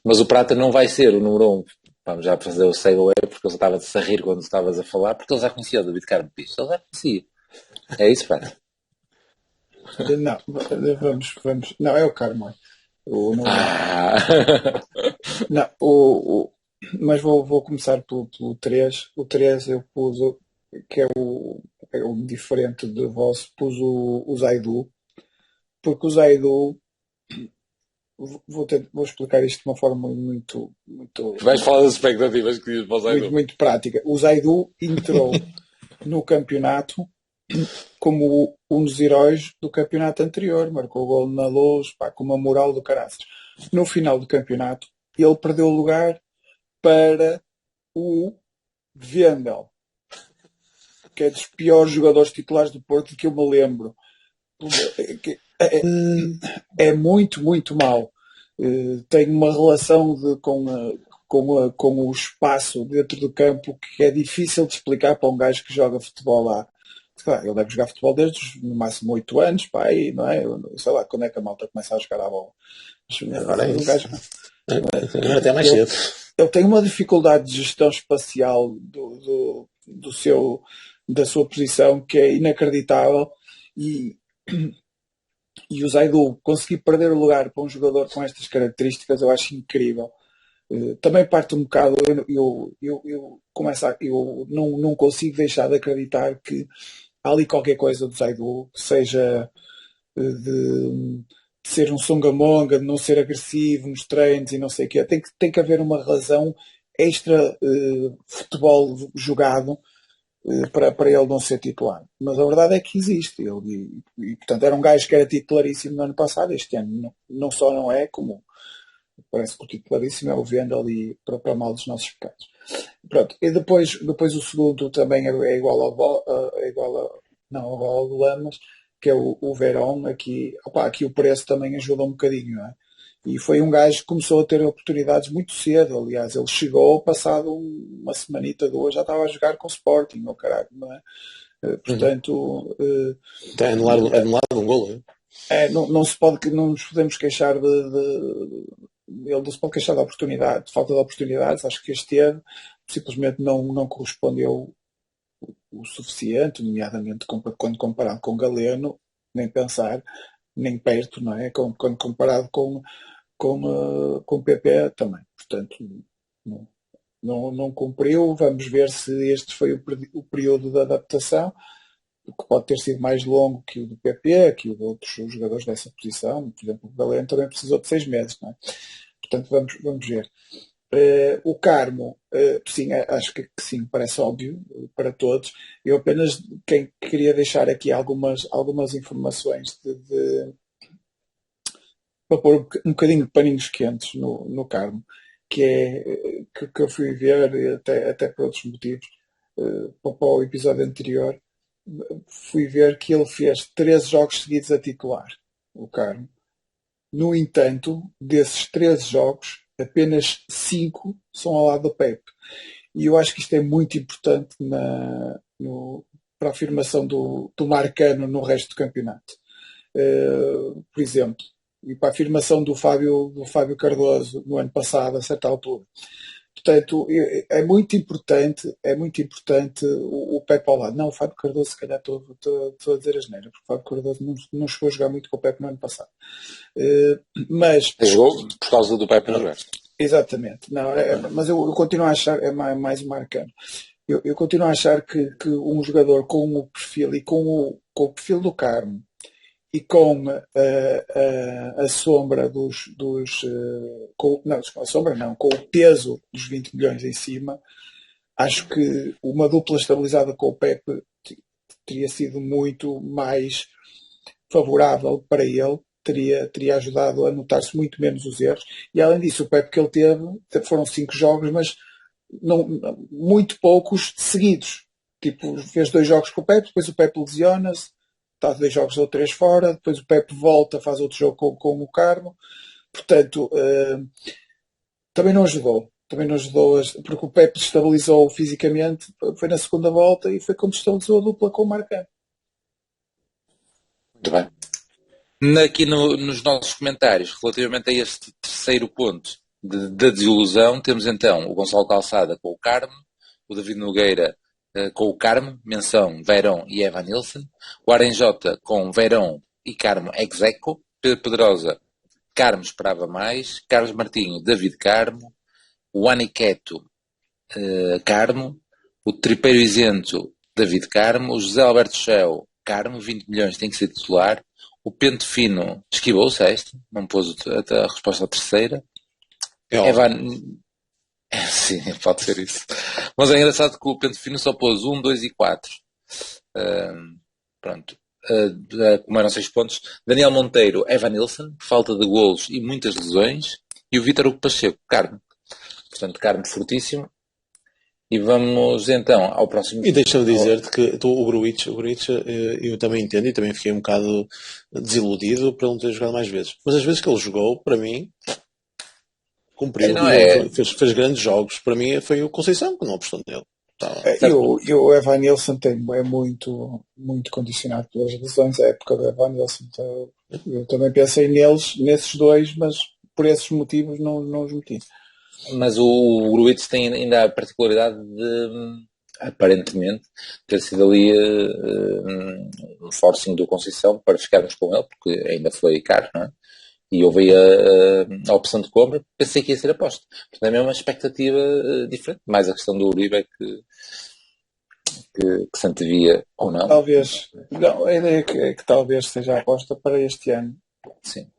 Mas o Prata não vai ser o número 1. Vamos já fazer o segue, porque ele estava-se a rir quando estavas a falar, porque ele já conhecia o David Carmo Pires, ele já conhecia. É isso, Prata? Não, vamos. Não, é o Carmo. Não, mas vou começar pelo 3. O 3 eu pus, que é o diferente de vosso, pus o Zaidu, porque o Zaidu, vou explicar isto de uma forma muito Vais falar das expectativas que diz para o Zaidu. muito prática. O Zaidu entrou no campeonato como um dos heróis do campeonato anterior, marcou o gol na Luz, com uma moral do caraças. No final do campeonato, ele perdeu o lugar para o Vendel, que é dos piores jogadores titulares do Porto que eu me lembro. É muito, muito mau. Tem uma relação com o espaço dentro do campo que é difícil de explicar para um gajo que joga futebol lá. Ele deve jogar futebol desde no máximo 8 anos, e não é? Eu sei lá quando é que a malta começa a jogar à bola. Agora é isso. Agora até mais cedo. Ele tem uma dificuldade de gestão espacial da sua posição que é inacreditável, e o Zaidu conseguir perder o lugar para um jogador com estas características eu acho incrível. Também parte um bocado, eu não consigo deixar de acreditar que há ali qualquer coisa do Zaidu, que seja de ser um songamonga, de não ser agressivo nos treinos e não sei o quê. Tem que haver uma razão extra futebol jogado para ele não ser titular. Mas a verdade é que existe. Portanto, era um gajo que era titularíssimo no ano passado. Este ano não só não é, como parece que o titularíssimo é o Vendel, e para mal dos nossos pecados. Pronto. E depois o segundo também é igual ao do Lamas, que é o Verón. Aqui o preço também ajuda um bocadinho, não é? E foi um gajo que começou a ter oportunidades muito cedo. Aliás, ele chegou, passado uma semanita, 2, já estava a jogar com o Sporting, caralho, não é? Portanto... É anulado um golo, não é? não nos podemos queixar ele não se pode queixar de falta de oportunidades. Acho que este ano simplesmente não correspondeu o suficiente, nomeadamente quando comparado com Galeno, nem pensar, nem perto, não é? Quando comparado com o PP também. Portanto, não cumpriu. Vamos ver se este foi o período de adaptação, que pode ter sido mais longo que o do PP, que o de outros jogadores dessa posição. Por exemplo, o Galeno também precisou de 6 meses, não é? Portanto, vamos ver. O Carmo, sim, acho que sim, parece óbvio para todos. Eu apenas queria deixar aqui algumas informações para pôr um bocadinho de paninhos quentes no Carmo, que eu fui ver, até por outros motivos, para o episódio anterior, fui ver que ele fez 13 jogos seguidos a titular, o Carmo. No entanto, desses 13 jogos, apenas 5 são ao lado do Pepe. E eu acho que isto é muito importante para a afirmação do Marcano no resto do campeonato. Por exemplo, e para a afirmação do Fábio Cardoso no ano passado, a certa altura. Portanto, é muito importante o Pepe ao lado. Não, o Fábio Cardoso, se calhar estou a dizer asneira, porque o Fábio Cardoso não chegou a jogar muito com o Pepe no ano passado. Mas jogou por causa do Pepe não jogar. Exatamente. Não, mas eu continuo a achar, é mais um Marcano. Eu continuo a achar que um jogador com o perfil e com o perfil do Carmo e com a sombra com o peso dos 20 milhões em cima, acho que uma dupla estabilizada com o Pepe teria sido muito mais favorável para ele, teria ajudado a notar-se muito menos os erros. E além disso, o Pepe que ele teve foram 5 jogos, mas muito poucos seguidos. Tipo, fez 2 jogos com o Pepe, depois o Pepe lesiona-se, está 2 jogos ou 3 fora, depois o Pepe volta, faz outro jogo com o Carmo. Portanto, também não ajudou, porque o Pepe estabilizou fisicamente, foi na segunda volta e foi quando estabilizou a dupla com o Marcano. Muito bem. Aqui nos nossos comentários, relativamente a este terceiro ponto da desilusão, temos então o Gonçalo Calçada com o Carmo, o David Nogueira com o Carmo, menção Verón e Evan Nilsson, o Arenjota com Verón e Carmo ex-aequo, Pedro Pedrosa, Carmo esperava mais, Carlos Martinho, David Carmo, o Aniqueto, Carmo, o Tripeiro Isento, David Carmo, o José Alberto Cheu, Carmo, 20 milhões tem que ser titular. O Pente Fino esquivou-se a esta, não pôs a resposta à terceira. Sim, pode ser isso. Mas é engraçado que o Pente Fino só pôs 1, 2 e 4. Pronto. Como eram 6 pontos. Daniel Monteiro, Evan Nilsson, falta de golos e muitas lesões. E o Vítor Hugo Pacheco, Carmo. Portanto, Carmo fortíssimo. E vamos então ao próximo. E deixa-me dizer-te que o Gruitch, eu também entendo e também fiquei um bocado desiludido por ele não ter jogado mais vezes. Mas as vezes que ele jogou, para mim, cumpriu. Fez grandes jogos. Para mim foi o Conceição que não apostou nele. E o Evan Nilsson é muito, muito condicionado pelas lesões. A época do Evan Nilsson. Eu também pensei nesses dois, mas por esses motivos não os meti. Mas o Gruitch tem ainda a particularidade de, aparentemente, ter sido ali um forcing do Conceição para ficarmos com ele, porque ainda foi caro, não é? E houve a opção de compra, pensei que ia ser aposta. Portanto, é mesmo uma expectativa diferente, mais a questão do Uribe que se antevia ou não. Talvez. Não, a ideia é que talvez seja a aposta para este ano. Sim.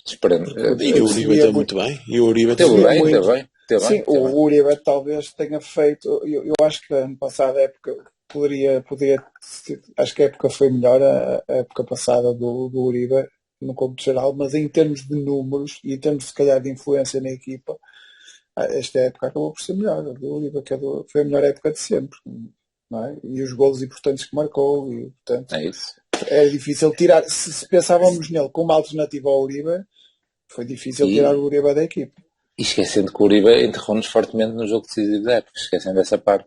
Esperemos. E o Uribe está muito bem. E o Uribe teve bem. Sim, o Uribe talvez tenha feito. Eu acho que ano passado a época poderia. Acho que a época foi melhor, a época passada do Uribe, no cômputo geral, mas em termos de números e em termos, se calhar, de influência na equipa, esta época acabou por ser melhor. A do Uribe, foi a melhor época de sempre. Não é? E os golos importantes que marcou, e portanto é isso. É difícil tirar. Se pensávamos nele como alternativa ao Uribe, foi difícil tirar o Uribe da equipe. E esquecendo que o Uribe enterrou-nos fortemente no jogo decisivo da época, esquecendo essa parte.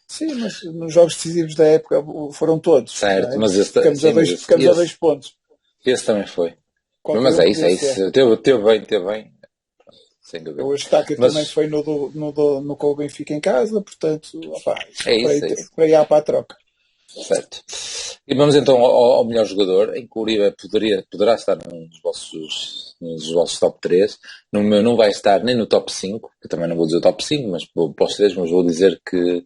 Sim, mas nos jogos decisivos da época foram todos. Certo, é? mas Ficamos a 2 pontos. Esse também foi. Qualquer Mas um é isso, podia é ser. isso. Teve bem, sem dúvida. O Eustáquio também Mas foi no com o Benfica em casa, portanto, opá, é isso, é isso. para ir para a troca. Certo. E vamos então ao melhor jogador, em que o Uribe poderá estar nos vossos top 3. No meu não vai estar nem no top 5, que também não vou dizer o top 5, mas para os 3, mas vou dizer que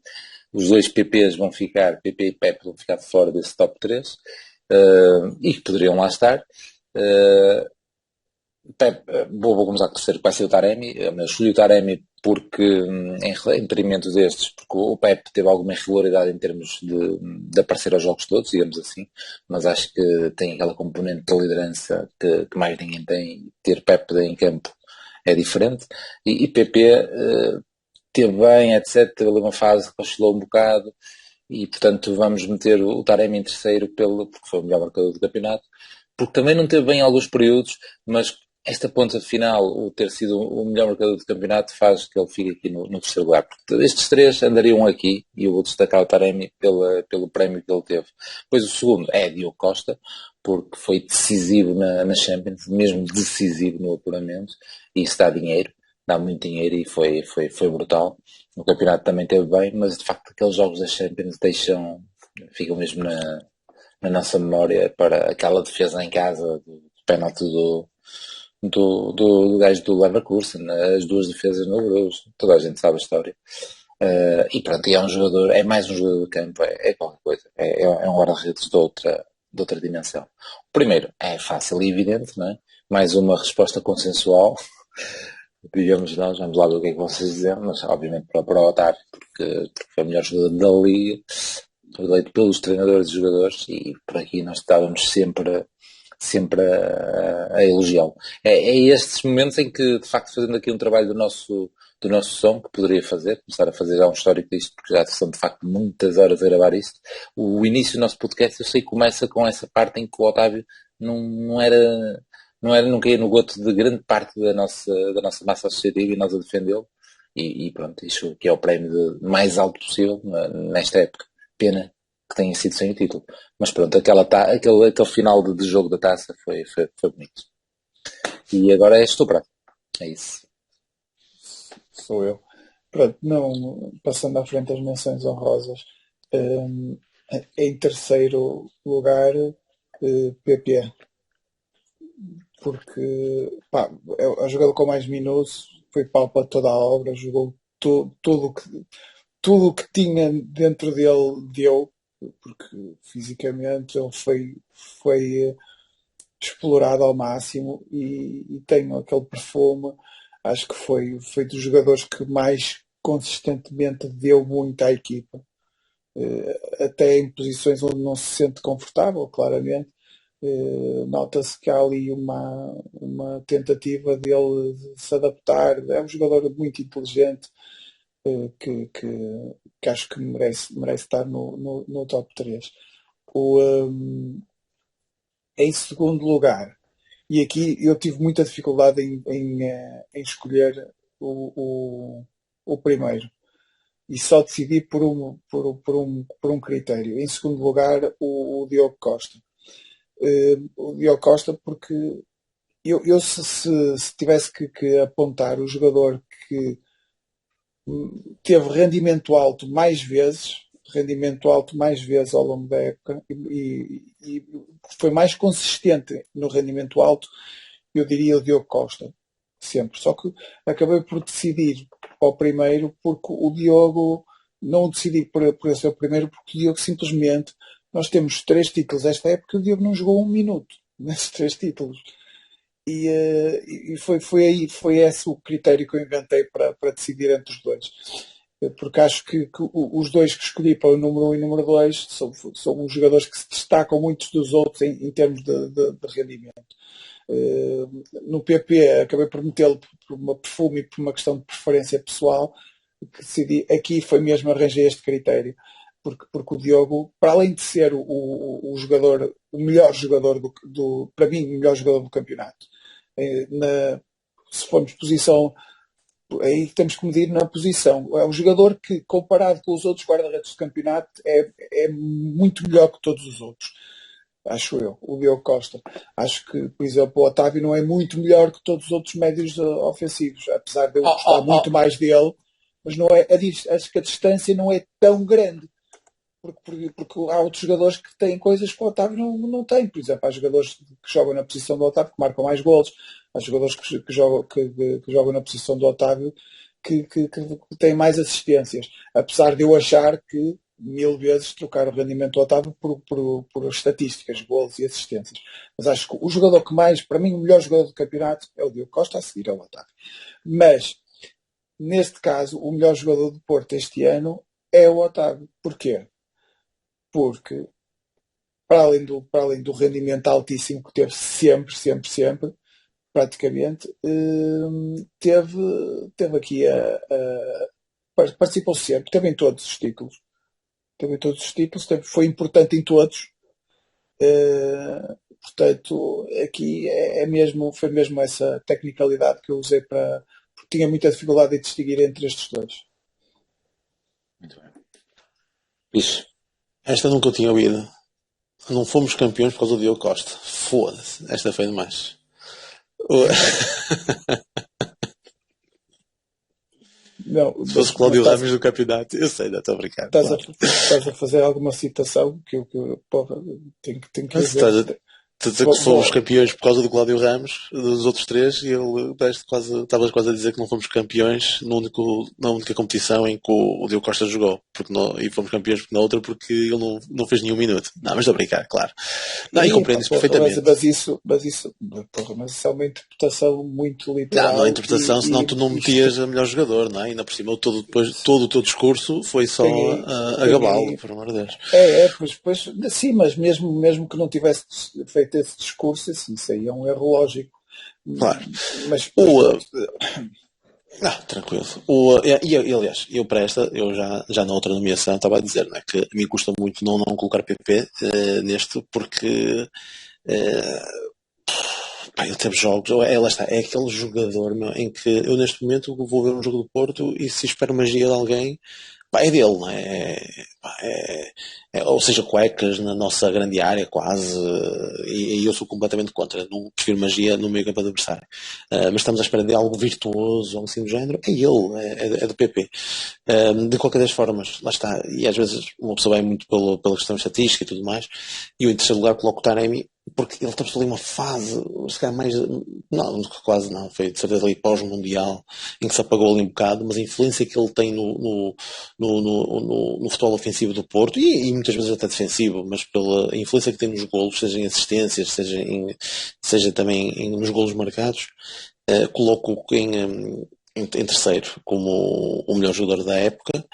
os dois PPs vão ficar, PP e Pepe vão ficar de fora desse top 3, e que poderiam lá estar. Uh, Pep, vou começar com o terceiro, que vai ser o Taremi. Mas escolhi o Taremi porque, em detrimento destes, porque o Pep teve alguma irregularidade em termos de aparecer aos jogos todos, digamos assim, mas acho que tem aquela componente da liderança que mais ninguém tem. Ter Pep em campo é diferente. E PP teve bem, etc. Teve ali uma fase que oscilou um bocado. E portanto vamos meter o Taremi em terceiro porque foi o melhor marcador do campeonato, porque também não teve bem alguns períodos, mas esta ponta final, o ter sido o melhor marcador do campeonato, faz que ele fique aqui no terceiro lugar. Porque estes três andariam aqui, e eu vou destacar o Taremi pelo prémio que ele teve. Depois o segundo é Diogo Costa, porque foi decisivo na Champions, mesmo decisivo no apuramento, e isso dá dinheiro, dá muito dinheiro, e foi brutal. No campeonato também teve bem, mas de facto aqueles jogos da Champions ficam mesmo na nossa memória, para aquela defesa em casa, do pênalti do gajo do Leverkusen, as duas defesas no Bruges, toda a gente sabe a história. E pronto, é um jogador, é mais um jogador de campo, é qualquer coisa, é um guarda-redes de outra dimensão. O primeiro é fácil e evidente, não é? Mais uma resposta consensual, digamos nós, vamos lá ver o que é que vocês dizem, mas obviamente para o Otávio, porque foi o melhor jogador da Liga, foi eleito pelos treinadores e jogadores, e por aqui nós estávamos sempre a elogiá-lo. É estes momentos em que, de facto, fazendo aqui um trabalho do nosso som, que poderia começar a fazer já um histórico disto, porque já são de facto muitas horas a gravar isto. O início do nosso podcast, eu sei que começa com essa parte em que o Otávio não caía no goto de grande parte da nossa massa associativa, e nós a defendê-lo. E pronto, isto que é o prémio mais alto possível nesta época. Pena que tenha sido sem o título. Mas pronto, aquele final de jogo da taça foi bonito. E agora és tu, Prato. É isso. Sou eu. Pronto, não, passando à frente as menções honrosas, em terceiro lugar, PP. Porque é o jogador com mais minutos, foi pau para toda a obra, jogou tudo o que tinha dentro dele, deu, porque fisicamente ele foi explorado ao máximo, e tem aquele perfume. Acho que foi dos jogadores que mais consistentemente deu muito à equipa, até em posições onde não se sente confortável, claramente. Nota-se que há ali uma tentativa dele de se adaptar. É um jogador muito inteligente, que acho que merece estar no top 3. Em segundo lugar, e aqui eu tive muita dificuldade em escolher o primeiro, e só decidi por um critério. Em segundo lugar, o Diogo Costa. O Diogo Costa, porque eu se tivesse que apontar o jogador que teve rendimento alto mais vezes ao longo da época, e foi mais consistente no rendimento alto, eu diria o Diogo Costa, sempre. Só que acabei por decidir ao primeiro, porque o Diogo, não decidi por ser o primeiro, porque o Diogo simplesmente, nós temos 3 títulos esta época, o Diogo não jogou 1 minuto nesses 3 títulos. E foi esse o critério que eu inventei para decidir entre os dois, porque acho que os dois que escolhi para o número 1 e número 2 são os jogadores que se destacam muitos dos outros em termos de rendimento. No PP acabei por metê-lo por uma perfume e por uma questão de preferência pessoal, que decidi, aqui foi mesmo, arranjei este critério, porque o Diogo, para além de ser o jogador, o melhor jogador para mim, o melhor jogador do campeonato, se formos posição, aí temos que medir na posição. É um jogador que, comparado com os outros guarda-redes do campeonato, é muito melhor que todos os outros. acho eu, o Diogo Costa. Acho que, por exemplo, o Otávio não é muito melhor que todos os outros médios ofensivos, apesar de eu gostar muito mais dele, mas não é, acho que a distância não é tão grande. Porque há outros jogadores que têm coisas que o Otávio não tem. Por exemplo, há jogadores que jogam na posição do Otávio que marcam mais golos. Há jogadores que jogam na posição do Otávio que têm mais assistências. Apesar de eu achar que 1000 vezes trocar o rendimento do Otávio por estatísticas, golos e assistências. Mas acho que o jogador que mais, para mim, o melhor jogador do campeonato é o Diogo Costa, a seguir é o Otávio. Mas, neste caso, o melhor jogador do Porto este ano é o Otávio. Porquê? Porque, para além do rendimento altíssimo que teve sempre, praticamente, teve aqui participou sempre, teve em todos os títulos. Foi importante em todos. Portanto, aqui foi mesmo essa tecnicalidade que eu usei porque tinha muita dificuldade em distinguir entre estes dois. Muito bem. Isso. Esta nunca eu tinha ouvido. Não fomos campeões por causa do Diogo Costa. Foda-se. Esta foi demais. Não, se fosse Cláudio Ramos do campeonato, eu sei, não estou a brincar. Estás a fazer alguma citação que eu tenho que ver. Que fomos campeões por causa do Cláudio Ramos, dos outros três, e estavas quase a dizer que não fomos campeões na única competição em que o Diogo Costa jogou, e fomos campeões na outra porque ele não fez nenhum minuto. Não, mas estou a brincar, claro. Não, e compreendo isso perfeitamente. Mas isso é uma interpretação muito literal. Não é interpretação, senão tu não metias a melhor jogador, não é? Ainda por cima, todo o teu discurso foi só a gabá-lo, por amor de Deus. Pois, sim, mas mesmo que não tivesse feito esse discurso, assim, isso aí é um erro lógico. Claro. Mas tranquilo. Aliás, eu para esta, eu já na outra nomeação estava a dizer, não é, que a mim custa muito não colocar PP neste, porque ele teve jogos, lá está, é aquele jogador, meu, em que eu neste momento vou ver um jogo do Porto e se espero magia de alguém, é dele, não é? Ou seja, cuecas na nossa grande área, quase, e eu sou completamente contra, não prefiro magia no meio campo adversário. Mas estamos à espera de algo virtuoso, algo assim do género, é ele, é do PP. De qualquer das formas, lá está, e às vezes uma pessoa vai muito pela questão estatística e tudo mais, e eu em terceiro lugar coloco o Taremi, porque ele estava ali uma fase, se calhar mais, não, quase não, foi de certeza ali pós-mundial, em que se apagou ali um bocado, mas a influência que ele tem no futebol ofensivo do Porto, e muitas vezes até defensivo, mas pela influência que tem nos golos, seja em assistências, seja também nos golos marcados, coloco em terceiro como o melhor jogador da época.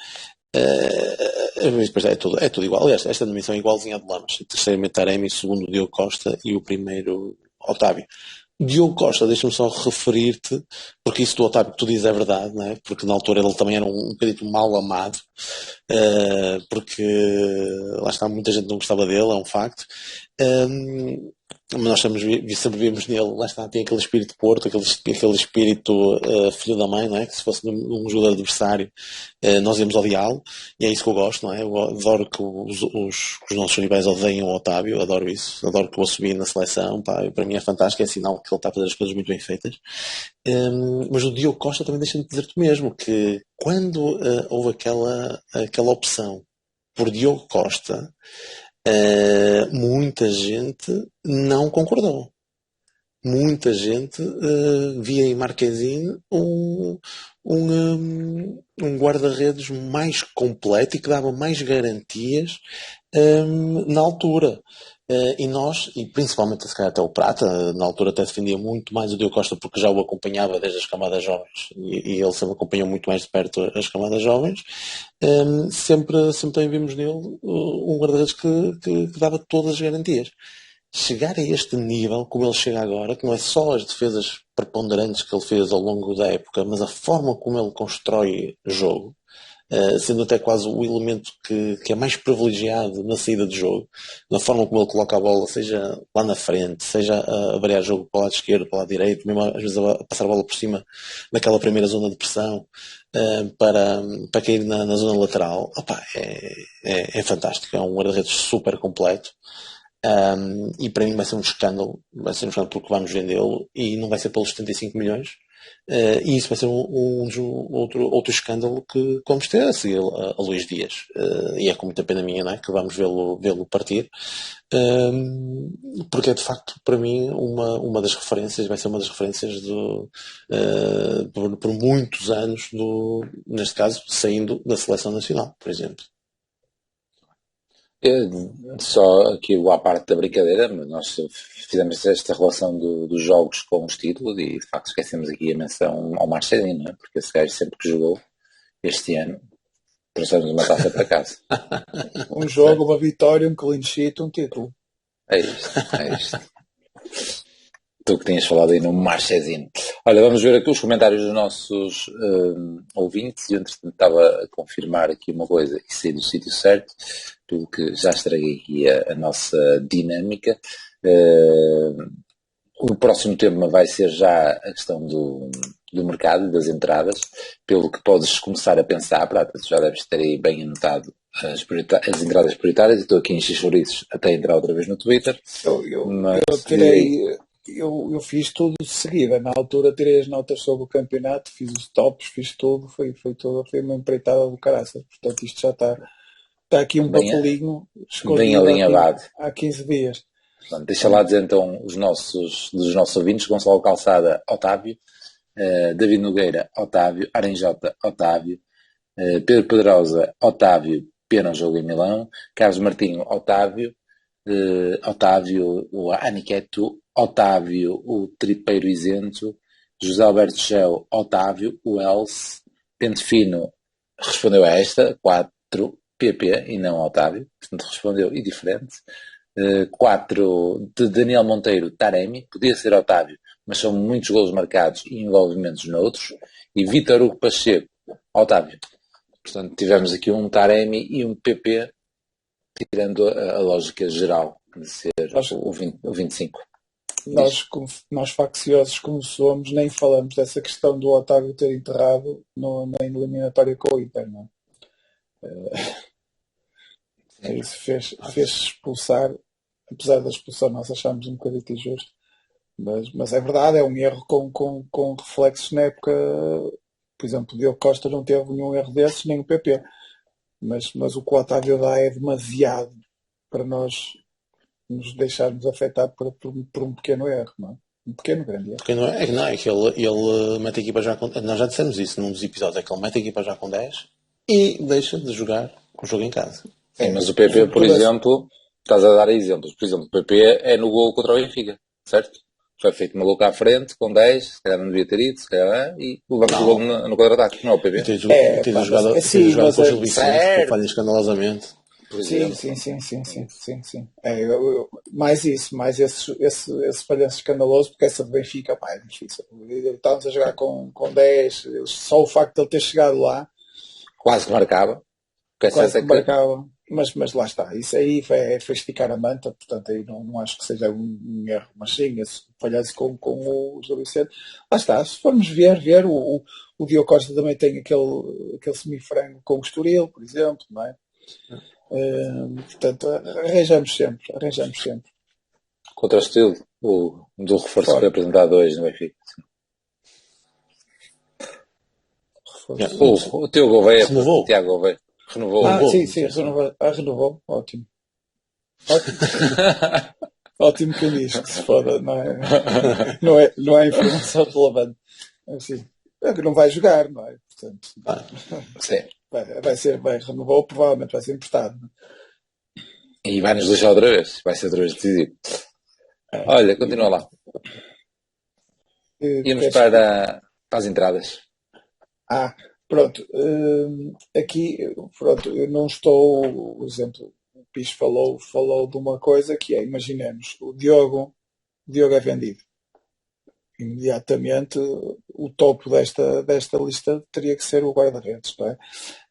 Depois é tudo igual. Aliás, esta nomeação é igualzinha a de Lamas. Terceiro Taremi, segundo Diogo Costa e o primeiro Otávio. Diogo Costa, deixa-me só referir-te, porque isso do Otávio que tu dizes é verdade, não é? Porque na altura ele também era um bocadinho mal amado, porque lá está, muita gente não gostava dele, é um facto. Mas nós sempre vimos nele, lá está, tem aquele espírito de Porto, aquele espírito filho da mãe, não é? Que se fosse um jogador adversário, nós íamos odiá-lo, e é isso que eu gosto, não é? Eu adoro que os nossos rivais odeiem o Otávio, adoro isso, adoro que o assumi na seleção, pá, para mim é fantástico, é sinal que ele está a fazer as coisas muito bem feitas. Mas o Diogo Costa também deixa-me dizer-te mesmo, que quando houve aquela opção por Diogo Costa, muita gente não concordou. Muita gente via em Marquezine um guarda-redes mais completo e que dava mais garantias na altura. E nós, e principalmente se calhar até o Prata, na altura até defendia muito mais o Diogo Costa porque já o acompanhava desde as camadas jovens e ele sempre acompanhou muito mais de perto as camadas jovens. Sempre também vimos nele um guarda-redes que dava todas as garantias. Chegar a este nível, como ele chega agora, que não é só as defesas preponderantes que ele fez ao longo da época, mas a forma como ele constrói jogo, sendo até quase o elemento que é mais privilegiado na saída de jogo, na forma como ele coloca a bola, seja lá na frente, seja a variar jogo para o lado esquerdo, para o lado direito, mesmo às vezes a passar a bola por cima daquela primeira zona de pressão, para cair na zona lateral. Opa, é fantástico, é um guarda-redes super completo. E para mim vai ser um escândalo, porque vamos vendê-lo e não vai ser pelos 75 milhões. E isso vai ser outro escândalo que vamos ter a seguir a Luís Dias. E é com muita pena minha, não é? Que vamos vê-lo partir. Porque é de facto para mim uma das referências, vai ser uma das referências por muitos anos, neste caso, saindo da seleção nacional, por exemplo. Só aqui à parte da brincadeira, mas nós fizemos esta relação dos jogos com os títulos e de facto esquecemos aqui a menção ao Marcelinho, não é? Porque esse gajo sempre que jogou este ano trouxemos uma taça para casa. Um jogo, uma vitória, um clean sheet, um título. É isto. Tu que tinhas falado aí no Marchezinho. Olha, vamos ver aqui os comentários dos nossos ouvintes. E eu, entretanto, estava a confirmar aqui uma coisa e sair do sítio certo, pelo que já estraguei aqui a nossa dinâmica. O próximo tema vai ser já a questão do mercado, das entradas, pelo que podes começar a pensar. Tu já deves ter aí bem anotado as entradas prioritárias. Estou aqui em X-Chouriços até entrar outra vez no Twitter. Eu fiz tudo de seguida. Na altura tirei as notas sobre o campeonato, fiz os tops, fiz tudo, foi uma empreitada do caraças. Portanto, isto já está aqui um papelinho bem alinhavado há 15 dias. Portanto, deixa lá dizer então dos nossos ouvintes: Gonçalo Calçada, Otávio, David Nogueira, Otávio, Arenjota, Otávio, Pedro Pedrosa, Otávio, pena o jogo em Milão, Carlos Martinho, Otávio, Otávio, o Aniqueto, Otávio, o Tripeiro Isento, José Alberto Shell, Otávio, o Else, Pente Fino respondeu a esta, 4 PP e não Otávio, portanto respondeu e diferente. 4 de Daniel Monteiro, Taremi, podia ser Otávio, mas são muitos golos marcados e envolvimentos noutros. E Vítor Hugo Pacheco, Otávio. Portanto, tivemos aqui um Taremi e um PP, tirando a lógica geral de ser o 25. Nós facciosos como somos, nem falamos dessa questão do Otávio ter enterrado na eliminatória com o Inter, não é? Isso fez expulsar, apesar da expulsão nós achámos um bocadinho injusto, mas é verdade, é um erro com reflexos na época. Por exemplo, o Diogo Costa não teve nenhum erro desses, nem o PP, mas o que o Otávio dá é demasiado para nós nos deixarmos afetar por um pequeno erro, não é? Um pequeno grande erro. Porque não é que ele mete a equipa já com... Nós já dissemos isso num dos episódios, é que ele mete a equipa já com 10 e deixa de jogar o jogo em casa. Sim, mas o PP, por exemplo, estás a dar exemplos. Por exemplo, o PP é no gol contra o Benfica, certo? Foi feito uma louca à frente, com 10, se calhar não devia ter ido, se calhar, e levamos o gol no contra-ataque. Não é o PP. Tens jogado com o Gil Vicente, que falha escandalosamente. Sim. Mais esse falhanço escandaloso, porque essa de Benfica, é difícil. Estávamos a jogar com 10, só o facto de ele ter chegado lá. Quase que marcava. Marcava. Mas lá está, isso aí foi esticar a manta, portanto aí não acho que seja um erro, mas sim, falhasse com o Gil Vicente. Lá está, se formos ver o Diogo Costa também tem aquele semifrango com o Estoril, por exemplo, não é? Portanto, arranjamos sempre. Contra o Estoril, do reforço que foi apresentado hoje no Benfica. O teu Gouveia, o Tiago Gouveia. Renovou. Sim, renovou. Ótimo. Ótimo que diz que se foda, não é informação relevante. Assim, é que não vai jogar, não é? Portanto, sim. Vai renovou, provavelmente vai ser emprestado. E vai nos deixar outra vez. Vai ser outra vez decisivo. Olha, continua lá. Íamos para as entradas. Pronto, aqui, eu não estou, por exemplo, o Pis falou de uma coisa que é, imaginemos, o Diogo é vendido. Imediatamente, o topo desta lista teria que ser o guarda-redes, não é?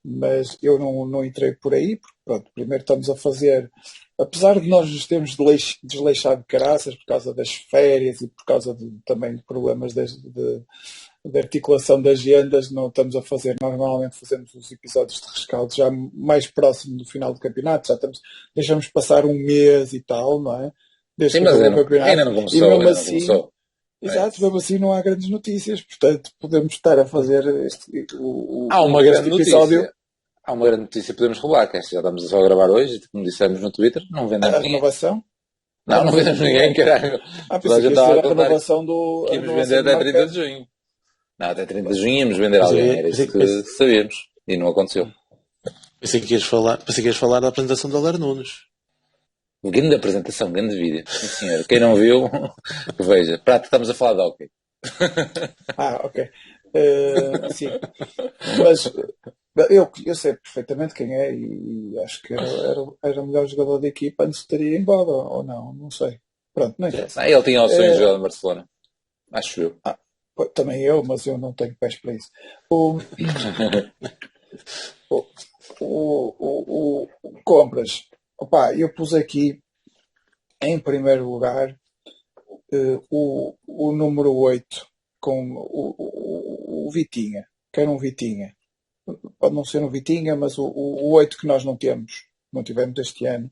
Mas eu não entrei por aí, porque, primeiro estamos a fazer, apesar de nós nos termos desleixado de caraças por causa das férias e por causa também de problemas de articulação de agendas, não estamos a fazer, normalmente fazemos os episódios de rescaldo já mais próximo do final do campeonato, deixamos passar um mês e tal, não é? Desde Sim, que mas acabou o campeonato. ainda não E começou, mesmo ainda não assim, começou. exato, mesmo assim não há grandes notícias, portanto podemos estar a fazer Há uma este grande episódio. notícia. Há uma grande notícia que podemos revelar, que esta já estamos só a gravar hoje, como dissemos no Twitter, não A vendemos ninguém. renovação. Não vendemos ninguém, caralho. Toda a Pensei que gente ia estava ser a a contar renovação do. que a íamos renovação vender do até 30 de Marquinhos. junho. Não, até 30 de junho íamos vender Mas alguém, é- era mas é- isso que sabíamos. E não aconteceu. Pensei que ias falar da apresentação do Aler Nunes. Grande apresentação, grande vídeo. Sim, senhor. Quem não viu, que veja. Prato, estamos a falar de hockey. Ok. Sim. Mas eu sei perfeitamente quem é e acho que era o melhor jogador da equipa antes de ter ido embora, ou não, não sei. Pronto, não interessa. Ele tinha opções de jogar no Barcelona. Acho eu. Também eu, mas eu não tenho pés para isso. O compras. Opa, eu pus aqui em primeiro lugar o número 8 com o Vitinha. Quero um Vitinha. Pode não ser um Vitinha, mas o 8 que nós não temos. Não tivemos este ano.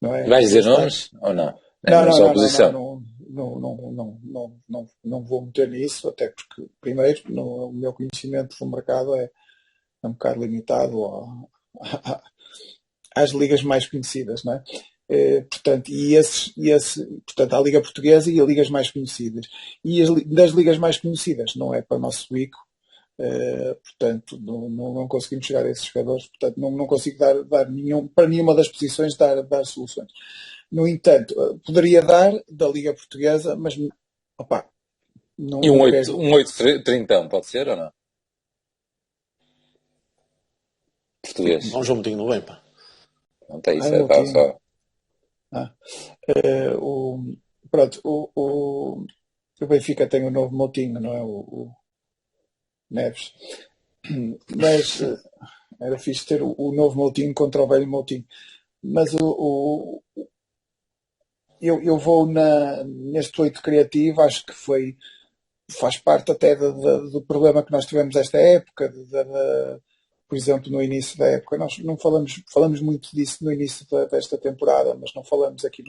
Não é? Vais dizer nomes ou não? É só a posição. Não vou meter nisso, até porque, primeiro, o meu conhecimento do mercado é um bocado limitado às ligas mais conhecidas, não é? Portanto, portanto, a Liga Portuguesa e as ligas mais conhecidas. E das ligas mais conhecidas não é para o nosso bico, portanto, não conseguimos chegar a esses jogadores, portanto, não consigo dar para nenhuma das posições dar soluções. No entanto, poderia dar da Liga Portuguesa, mas opa, não, E um não 8, quero. um 8 30 pode ser ou não? Português. Não, João Moutinho não vem, pá. Não tem isso, Ai, está Moutinho. só. Pronto, o Benfica tem o novo Moutinho, não é? O Neves. Mas era fixe ter o novo Moutinho contra o velho Moutinho. Mas eu vou neste 8 criativo, acho que faz parte até do problema que nós tivemos esta época, por exemplo, no início da época. Nós não falamos muito disso no início desta temporada, mas não falamos aqui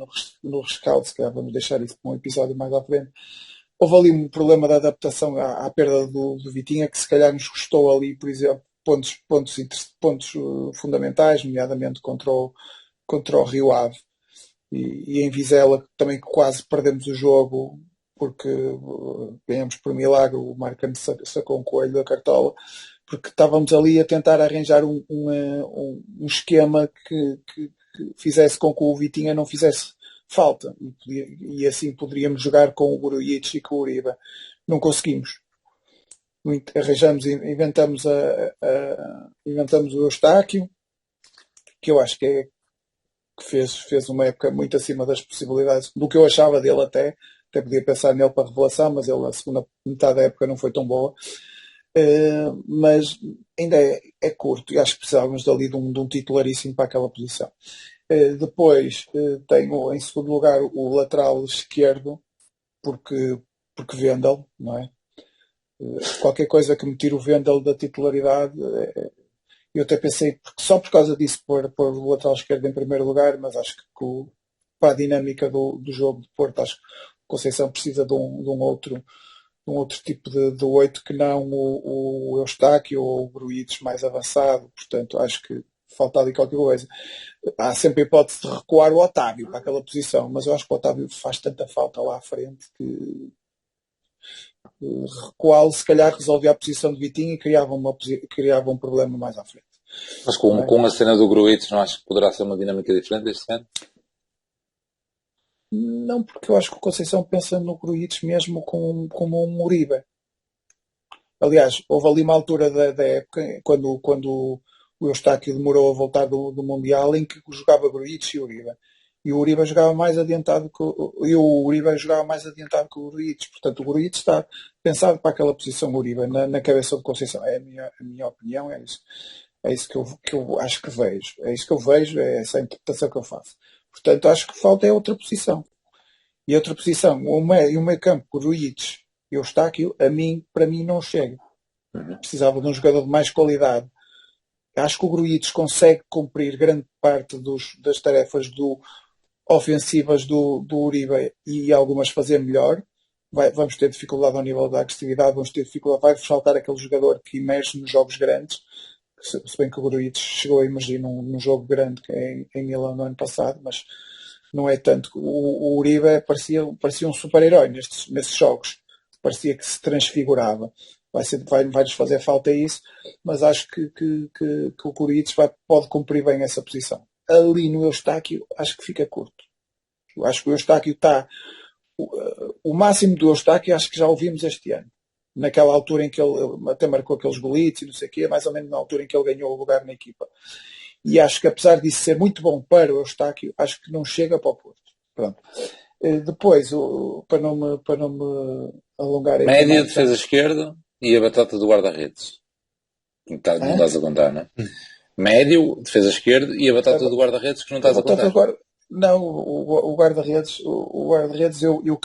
no rescaldo, se calhar vamos deixar isso para um episódio mais à frente. Houve ali um problema de adaptação à perda do Vitinha, que se calhar nos custou ali, por exemplo, pontos fundamentais, nomeadamente contra o Rio Ave e em Vizela, também quase perdemos o jogo porque ganhamos por milagre, o Marcano sacou um coelho da cartola, porque estávamos ali a tentar arranjar um esquema que fizesse com que o Vitinha não fizesse falta e assim poderíamos jogar com o Grujic e com o Uribe. Não conseguimos. Inventamos o Eustáquio, que eu acho que fez uma época muito acima das possibilidades do que eu achava dele até podia pensar nele para revelação, mas ele a segunda metade da época não foi tão boa. Mas ainda é curto e acho que precisávamos dali de um titularíssimo para aquela posição. Depois tenho em segundo lugar o lateral esquerdo, porque Wendel, não é? Qualquer coisa que me tire o Wendel da titularidade, eu até pensei, só por causa disso, pôr o lateral esquerdo em primeiro lugar, mas acho que para a dinâmica do jogo de Porto, acho que o Conceição precisa de um outro tipo de 8 que não o Eustáquio ou o Grujic mais avançado, portanto acho que falta ali qualquer coisa. Há sempre a hipótese de recuar o Otávio para aquela posição, mas eu acho que o Otávio faz tanta falta lá à frente que recuá-lo se calhar resolvia a posição de Vitinho e criava um problema mais à frente. Mas com a cena do Grujic, não acho que poderá ser uma dinâmica diferente este ano? Não, porque eu acho que o Conceição pensa no Grujic mesmo como um Uribe. Aliás, houve ali uma altura da época, quando o Eustáquio demorou a voltar do Mundial, em que jogava Grujic e Uribe. E o Uribe jogava mais adiantado que o Grujic. Portanto, o Grujic está pensado para aquela posição Uribe, na cabeça do Conceição. É a minha opinião, é isso. É isso que eu acho que vejo. É isso que eu vejo, é essa a interpretação que eu faço. Portanto, acho que falta é outra posição. E outra posição, o meio campo, Grujic Eustáquio, para mim não chega. Precisava de um jogador de mais qualidade. Acho que o Grujic consegue cumprir grande parte das tarefas ofensivas do Uribe e algumas fazer melhor. Vamos ter dificuldade ao nível da agressividade, vamos ter dificuldade, vai faltar aquele jogador que emerge nos jogos grandes, se bem que o Grujic chegou a emergir num jogo grande que é em Milão no ano passado, mas não é tanto. O Uribe parecia um super-herói nesses jogos, parecia que se transfigurava. Vai-nos fazer falta isso, mas acho que o Grujic pode cumprir bem essa posição. Ali no Eustáquio, acho que fica curto. Eu acho que o Eustáquio está... O máximo do Eustáquio acho que já o vimos este ano. Naquela altura em que ele até marcou aqueles golitos e não sei o quê, mais ou menos na altura em que ele ganhou o lugar na equipa. E acho que apesar disso ser muito bom para o Eustáquio, acho que não chega para o Porto. Pronto. Depois, para não me alongar... Média, defesa esquerda e a batata do guarda-redes. Não estás a contar, não é? Médio, defesa esquerda e a batata do guarda-redes que não estás a contar. Não, o guarda-redes, eu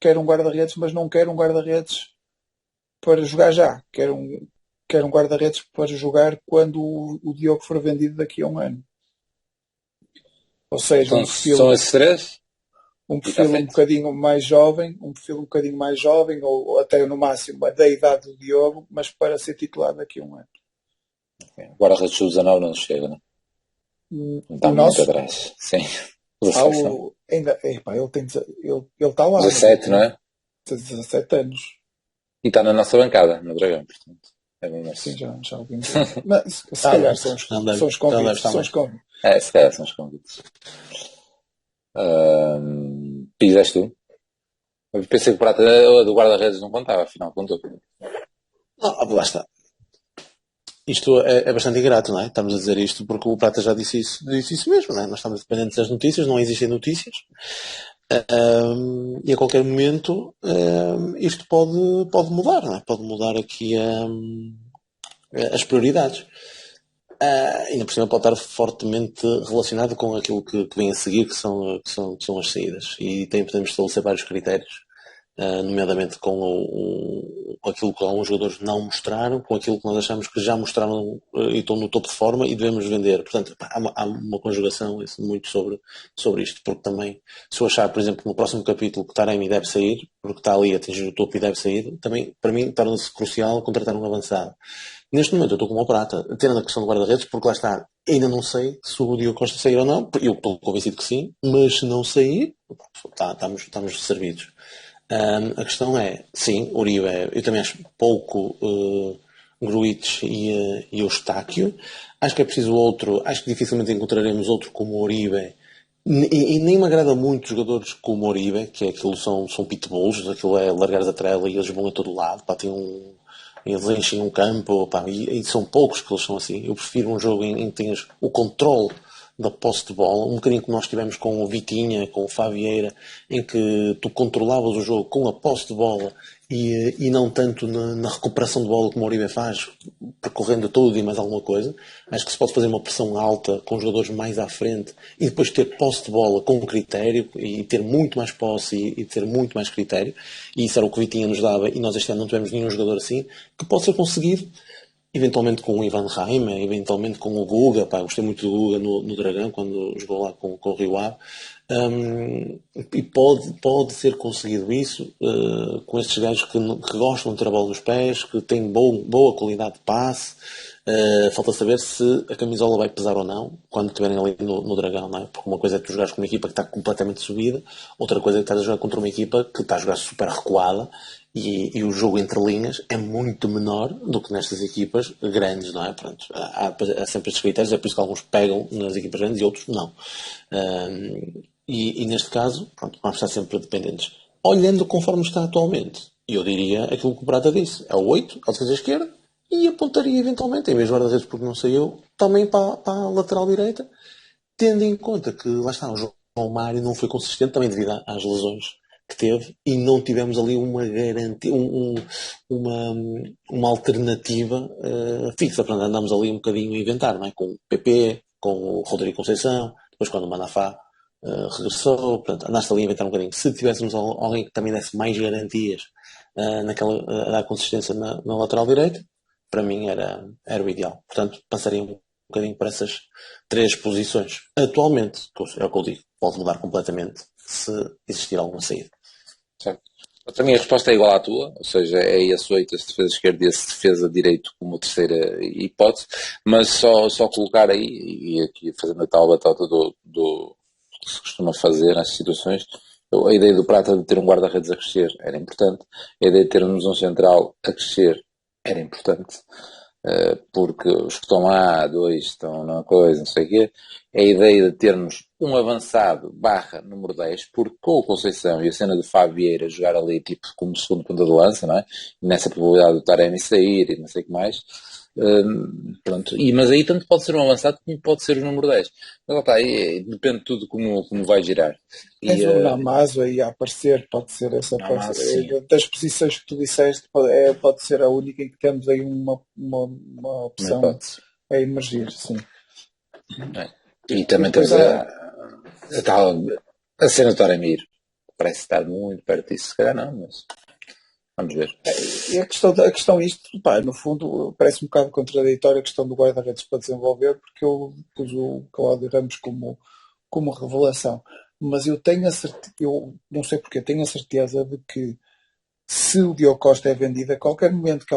quero um guarda-redes, mas não quero um guarda-redes para jogar já. Quero um guarda-redes para jogar quando o Diogo for vendido daqui a um ano. Ou seja, então, são esses três? Um perfil um bocadinho mais jovem, ou até no máximo da idade do Diogo, mas para ser titular daqui a um ano. Okay. O guarda-redes sub-19 não chega, não? Não está muito atrás. Sim. Ele está lá. 17, não é? 17 anos. E está na nossa bancada, no Dragão, portanto. É bom assim. Sim, já ouvimos. Mas se calhar são os convites. Se calhar são os convites. Pisas tu? Eu pensei que o Prata do guarda-redes não contava, afinal contou. Lá está. Isto é bastante ingrato, não é? Estamos a dizer isto porque o Prata já disse isso mesmo, não é? Nós estamos dependentes das notícias, não existem notícias. E a qualquer momento isto pode mudar, não é? Pode mudar aqui as prioridades. Ainda por cima pode estar fortemente relacionado com aquilo que vem a seguir, que são as saídas. E podemos estabelecer vários critérios, nomeadamente com aquilo que alguns jogadores não mostraram, com aquilo que nós achamos que já mostraram e estão no topo de forma e devemos vender. Portanto, há uma conjugação muito sobre isto, porque também, se eu achar, por exemplo, no próximo capítulo que Taremi deve sair, porque está ali a atingir o topo e deve sair, também, para mim, torna-se crucial contratar um avançado. Neste momento eu estou com uma prata, tendo a questão do guarda-redes, porque lá está, ainda não sei se o Diogo Costa sair ou não, eu estou convencido que sim, mas se não sair, estamos servidos. A questão é, sim, Uribe, eu também acho pouco Grujic e Eustáquio. Acho que é preciso outro, acho que dificilmente encontraremos outro como o Uribe. E nem me agrada muito jogadores como o Uribe, que é aquilo são pitbulls, aquilo é largares a trela e eles vão a todo lado, eles enchem um campo, e são poucos que eles são assim. Eu prefiro um jogo em que tenhas o controle da posse de bola, um bocadinho que nós tivemos com o Vitinha, com o Favieira, em que tu controlavas o jogo com a posse de bola e não tanto na recuperação de bola como o Uribe faz, percorrendo tudo e mais alguma coisa. Acho que se pode fazer uma pressão alta com jogadores mais à frente e depois ter posse de bola com critério e ter muito mais posse e ter muito mais critério, e isso era o que o Vitinha nos dava, e nós este ano não tivemos nenhum jogador assim, que pode ser conseguido eventualmente com o Ivan Reimer, eventualmente com o Guga. Gostei muito do Guga no Dragão quando jogou lá com o Rio Ave, e pode ser conseguido isso com estes gajos que gostam de ter a bola nos pés, que têm boa qualidade de passe. Falta saber se a camisola vai pesar ou não quando estiverem ali no Dragão, não é? Porque uma coisa é tu jogares com uma equipa que está completamente subida, outra coisa é que estás a jogar contra uma equipa que está a jogar super recuada. E o jogo entre linhas é muito menor do que nestas equipas grandes, não é? Pronto, há sempre estes critérios, é por isso que alguns pegam nas equipas grandes e outros não. E neste caso, pronto, vamos estar sempre dependentes. Olhando conforme está atualmente, eu diria aquilo que o Prata disse: é o 8, a defesa esquerda, e apontaria eventualmente, em vez de guarda-redes porque não saiu, também para a lateral direita, tendo em conta que, lá está, o João Mário não foi consistente, também devido às lesões que teve, e não tivemos ali uma garantia, uma alternativa fixa. Portanto, andámos ali um bocadinho a inventar, não é? Com o PP, com o Rodrigo Conceição, depois quando o Manafá regressou, portanto, andaste ali a inventar um bocadinho. Se tivéssemos alguém que também desse mais garantias a dar consistência na lateral direita, para mim era o ideal. Portanto, passaria um bocadinho para essas 3 posições. Atualmente, é o que eu digo, pode mudar completamente se existir alguma saída. Certo. Para mim a resposta é igual à tua, ou seja, é esse 8, esse defesa esquerda e esse defesa direito como terceira hipótese, mas só colocar aí, e aqui fazendo a tal batata do que se costuma fazer nessas situações, a ideia do Prata de ter um guarda-redes a crescer era importante, a ideia de termos um central a crescer era importante, porque os que estão lá, 2 estão numa coisa, não sei o quê, a ideia de termos um avançado / número 10, porque com o Conceição e a cena de Fábio Vieira jogar ali tipo como segundo ponta de lança, não é? E nessa probabilidade do Taremi sair e não sei o que mais, pronto. Mas aí tanto pode ser um avançado como pode ser o número 10. Mas lá está, aí depende de tudo como vai girar. Tens o Namazo aí a aparecer, pode ser essa das posições que tu disseste, pode ser a única em que temos aí uma opção a emergir, sim. E também temos a cena do Taremi, parece estar muito perto disso, se calhar não, mas vamos ver. E a questão isto, pá, no fundo, parece um bocado contraditória a questão do guarda-redes para desenvolver, porque eu pus o Cláudio Ramos como revelação. Mas eu eu não sei porque, tenho a certeza de que se o Diogo Costa é vendido, a qualquer momento,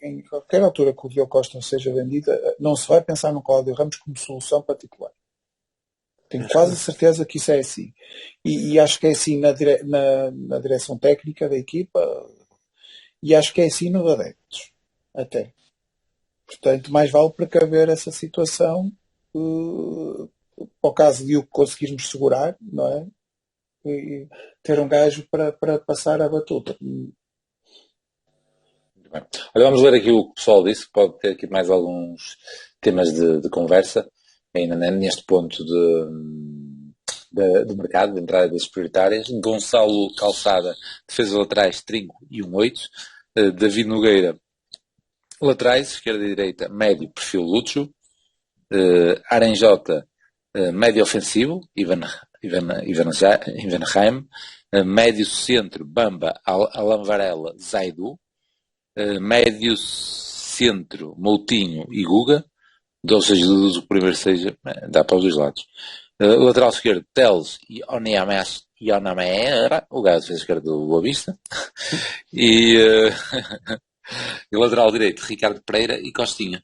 em qualquer altura que o Diogo Costa seja vendido, não se vai pensar no Cláudio Ramos como solução particular. Tenho quase certeza que isso é assim. E acho que é assim na direção técnica da equipa e acho que é assim nos adeptos. Até. Portanto, mais vale precaver essa situação para o caso de o conseguirmos segurar, não é? E ter um gajo para passar a batuta. Muito bem. Olha, vamos ler aqui o que o pessoal disse, pode ter aqui mais alguns temas de conversa, ainda neste ponto do mercado, de entrada das prioritárias. Gonçalo Calçada, defesa laterais, Trinco e 1-8. David Nogueira, laterais, esquerda e direita, médio, perfil Lúcio. Aranjota, médio ofensivo, Ivanheim. Médio centro, Bamba, Alan Varela, Zaidu. Médio centro, Moutinho e Guga. Ou seja, do primeiro seja, dá para os dois lados. Lateral esquerdo, Teles e Onamera, o gajo fez esquerdo do Boa Vista. E lateral direito, Ricardo Pereira e Costinha.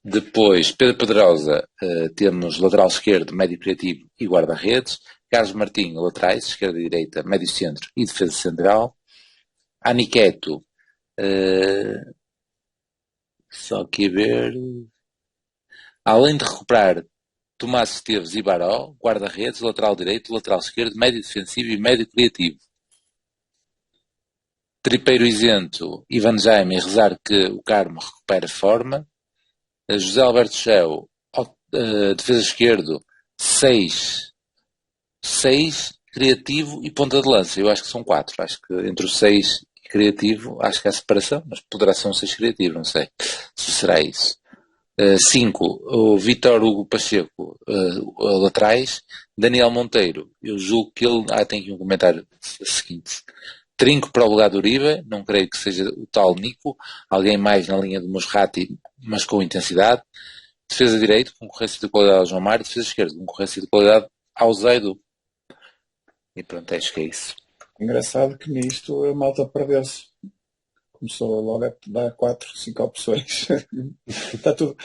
Depois, Pedro Pedrosa, temos lateral esquerdo, médio criativo e guarda-redes. Carlos Martinho, laterais, esquerda e direita, médio centro e defesa central. Aniqueto, só aqui ver. Além de recuperar Tomás Esteves e Baró, guarda-redes, lateral direito, lateral esquerdo, médio defensivo e médio criativo. Tripeiro isento, Ivan Jaime, rezar que o Carmo recupere forma. José Alberto Cheu, defesa esquerdo, 6, criativo e ponta de lança. Eu acho que são 4. Acho que entre o 6 e criativo, acho que há separação, mas poderá ser um 6 criativo, não sei se será isso. 5, o Vítor Hugo Pacheco, laterais. Daniel Monteiro, eu julgo que ele. Tem aqui um comentário seguinte. Trinco para o lugar do Uribe, não creio que seja o tal Nico, alguém mais na linha do Mosrati, mas com intensidade. Defesa direito, concorrência de qualidade ao João Mário. Defesa esquerda, concorrência de qualidade ao Zaidu. E pronto, acho que é isso. Engraçado que nisto a malta perdeu-se. Começou logo a dar 4, 5 opções. está tudo.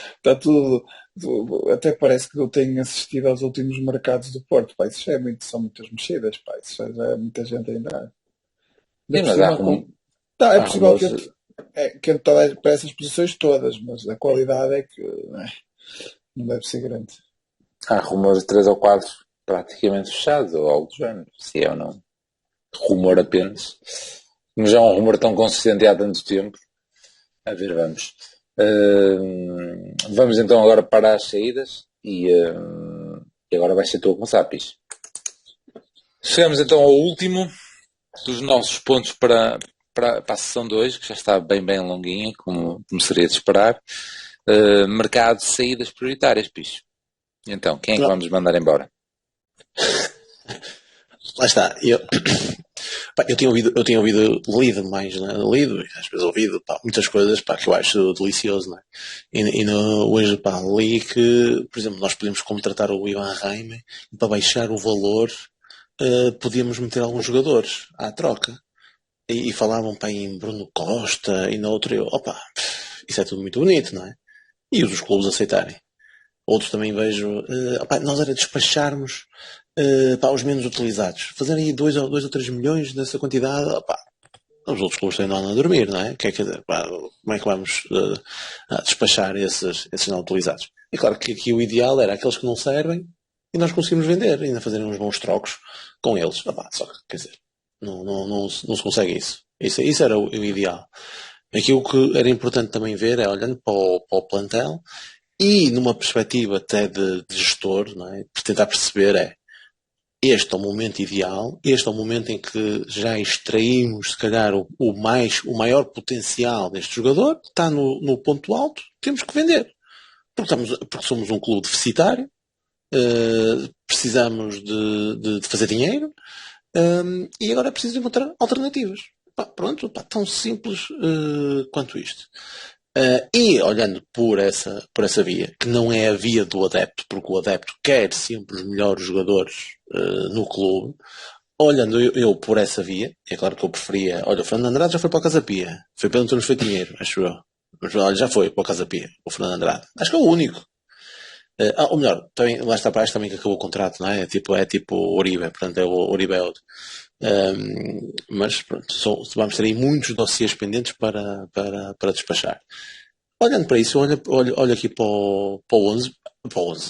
Até parece que eu tenho assistido aos últimos mercados do Porto. Pá, isso já são muitas mexidas. Pá, isso já é muita gente a entrar. Sim, mas é possível que entre para essas posições todas, mas a qualidade é que não deve ser grande. Há rumores de 3 ou 4 praticamente fechados, ou algo do género, se é ou não. Rumor apenas. Mas já é um rumor tão consistente há tanto tempo. A ver, vamos. Vamos então agora para as saídas e agora vai ser tu a começar, Pis. Chegamos então ao último dos nossos pontos para a sessão de hoje, que já está bem longuinha, como seria de esperar. Mercado de saídas prioritárias, Pis. Então, quem é que vamos mandar embora? Lá está. Pá, eu tinha lido mais, né? Lido, e às vezes ouvido, pá, muitas coisas, pá, que eu acho delicioso, né? Hoje, pá, li que, por exemplo, nós podíamos contratar o Ivan Raime e para baixar o valor, podíamos meter alguns jogadores à troca. E falavam, pá, em Bruno Costa e na outra, opa, isso é tudo muito bonito, não é? E os clubes aceitarem. Outros também vejo, opá, nós era despacharmos para os menos utilizados. Fazerem aí 2 ou 3 milhões nessa quantidade, opá, os outros clubes têm de andar a dormir, não é? Quer dizer, pá, como é que vamos despachar esses não utilizados? É claro que aqui o ideal era aqueles que não servem e nós conseguimos vender, ainda fazerem uns bons trocos com eles. Opá, só que, quer dizer, não se consegue isso. Isso era o ideal. Aquilo que era importante também ver é, olhando para o plantel, e numa perspectiva até de gestor, não é? Tentar perceber este é o momento ideal, este é o momento em que já extraímos, se calhar, o maior potencial deste jogador, está no ponto alto, temos que vender. Porque somos um clube deficitário, precisamos de fazer dinheiro, e agora é preciso encontrar alternativas. Pá, pronto, pá, tão simples quanto isto. E olhando por essa via, que não é a via do adepto, porque o adepto quer sempre os melhores jogadores no clube, olhando eu por essa via, é claro que eu preferia, olha, o Fernando Andrade já foi para o Casa Pia, foi pelo nos feito dinheiro, acho eu. Mas olha, já foi para o Casa Pia, o Fernando Andrade. Acho que é o único. Ou melhor, também, lá está para este também que acabou o contrato, não é? É tipo o Uribe, portanto é o Uribe. Mas pronto, vamos ter aí muitos dossiês pendentes para despachar. Olhando para isso, olho aqui para o 11,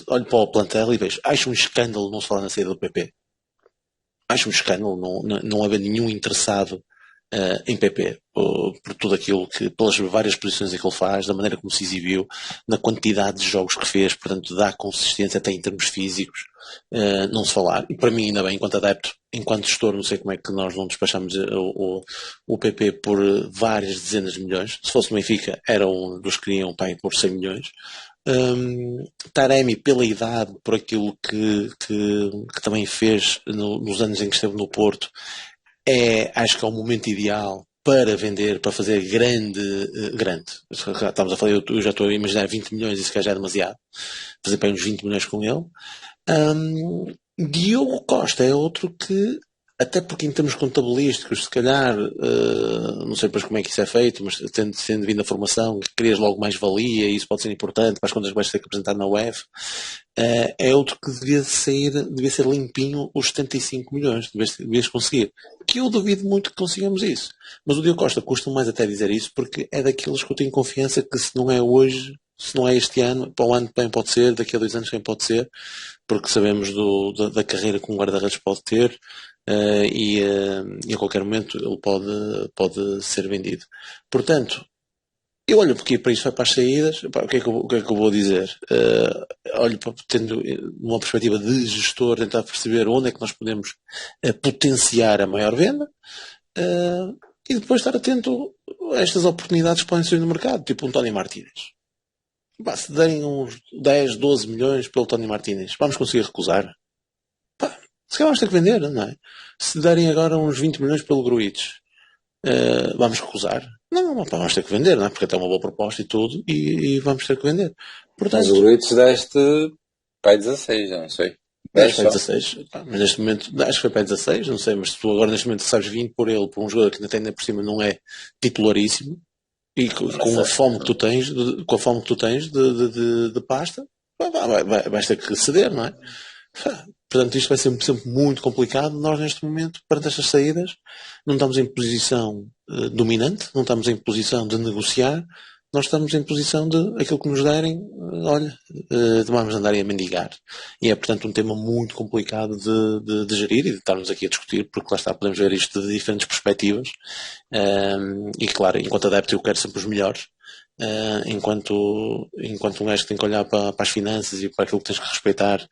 olho para o plantel e vejo, acho um escândalo não se falar na saída do PP. Acho um escândalo não haver nenhum interessado em PP, por tudo aquilo que, pelas várias posições que ele faz, da maneira como se exibiu, na quantidade de jogos que fez, portanto dá consistência até em termos físicos, não se falar. E para mim, ainda bem, enquanto adepto, enquanto gestor, não sei como é que nós não despachamos o PP por várias dezenas de milhões. Se fosse o Benfica, era um dos que queriam por 100 milhões. Taremi, pela idade, por aquilo que também fez nos anos em que esteve no Porto, acho que é o momento ideal para vender, para fazer grande. Estamos a falar, eu já estou a imaginar 20 milhões, isso que já é demasiado. Fazer para uns 20 milhões com ele. Diogo Costa é outro que, até porque em termos contabilísticos, se calhar, não sei depois como é que isso é feito, mas tendo vindo a formação, crias logo mais valia, e isso pode ser importante para as contas que vais ter que apresentar na UEFA. É outro que devia ser limpinho os 75 milhões, devias conseguir. Que eu duvido muito que consigamos isso. Mas o Diogo Costa custa mais até dizer isso, porque é daqueles que eu tenho confiança que, se não é hoje, se não é este ano, para o ano bem pode ser, daqui a 2 anos bem pode ser, porque sabemos da carreira que um guarda-redes pode ter, e a qualquer momento ele pode ser vendido. Portanto, eu olho porque para isso vai para as saídas. O que é que eu vou dizer? Olho tendo uma perspectiva de gestor, tentar perceber onde é que nós podemos potenciar a maior venda, e depois estar atento a estas oportunidades que podem surgir no mercado, tipo um Tony Martínez. Se derem uns 10, 12 milhões pelo Tony Martínez, vamos conseguir recusar? Se calhar vamos ter que vender, não é? Se derem agora uns 20 milhões pelo Gruitch, vamos recusar? Não, vamos ter que vender, não é? Porque até é uma boa proposta e tudo, e vamos ter que vender. Portanto, mas o Gruitch deste para 16, não sei. 10 para 16. Mas neste momento, acho que foi para 16, não sei, mas se tu agora neste momento sabes 20 por ele, por um jogador que ainda tem por cima não é titularíssimo, e com a fome que tu tens, de pasta, vais ter que ceder, não é? Portanto, isto vai ser sempre muito complicado. Nós, neste momento, perante estas saídas, não estamos em posição dominante, não estamos em posição de negociar, nós estamos em posição de aquilo que nos derem, olha, vamos andar a mendigar. E é, portanto, um tema muito complicado de gerir e de estarmos aqui a discutir, porque lá está, podemos ver isto de diferentes perspectivas. E claro, enquanto adepto eu quero sempre os melhores. Enquanto um gajo que tem que olhar para as finanças e para aquilo que tens que respeitar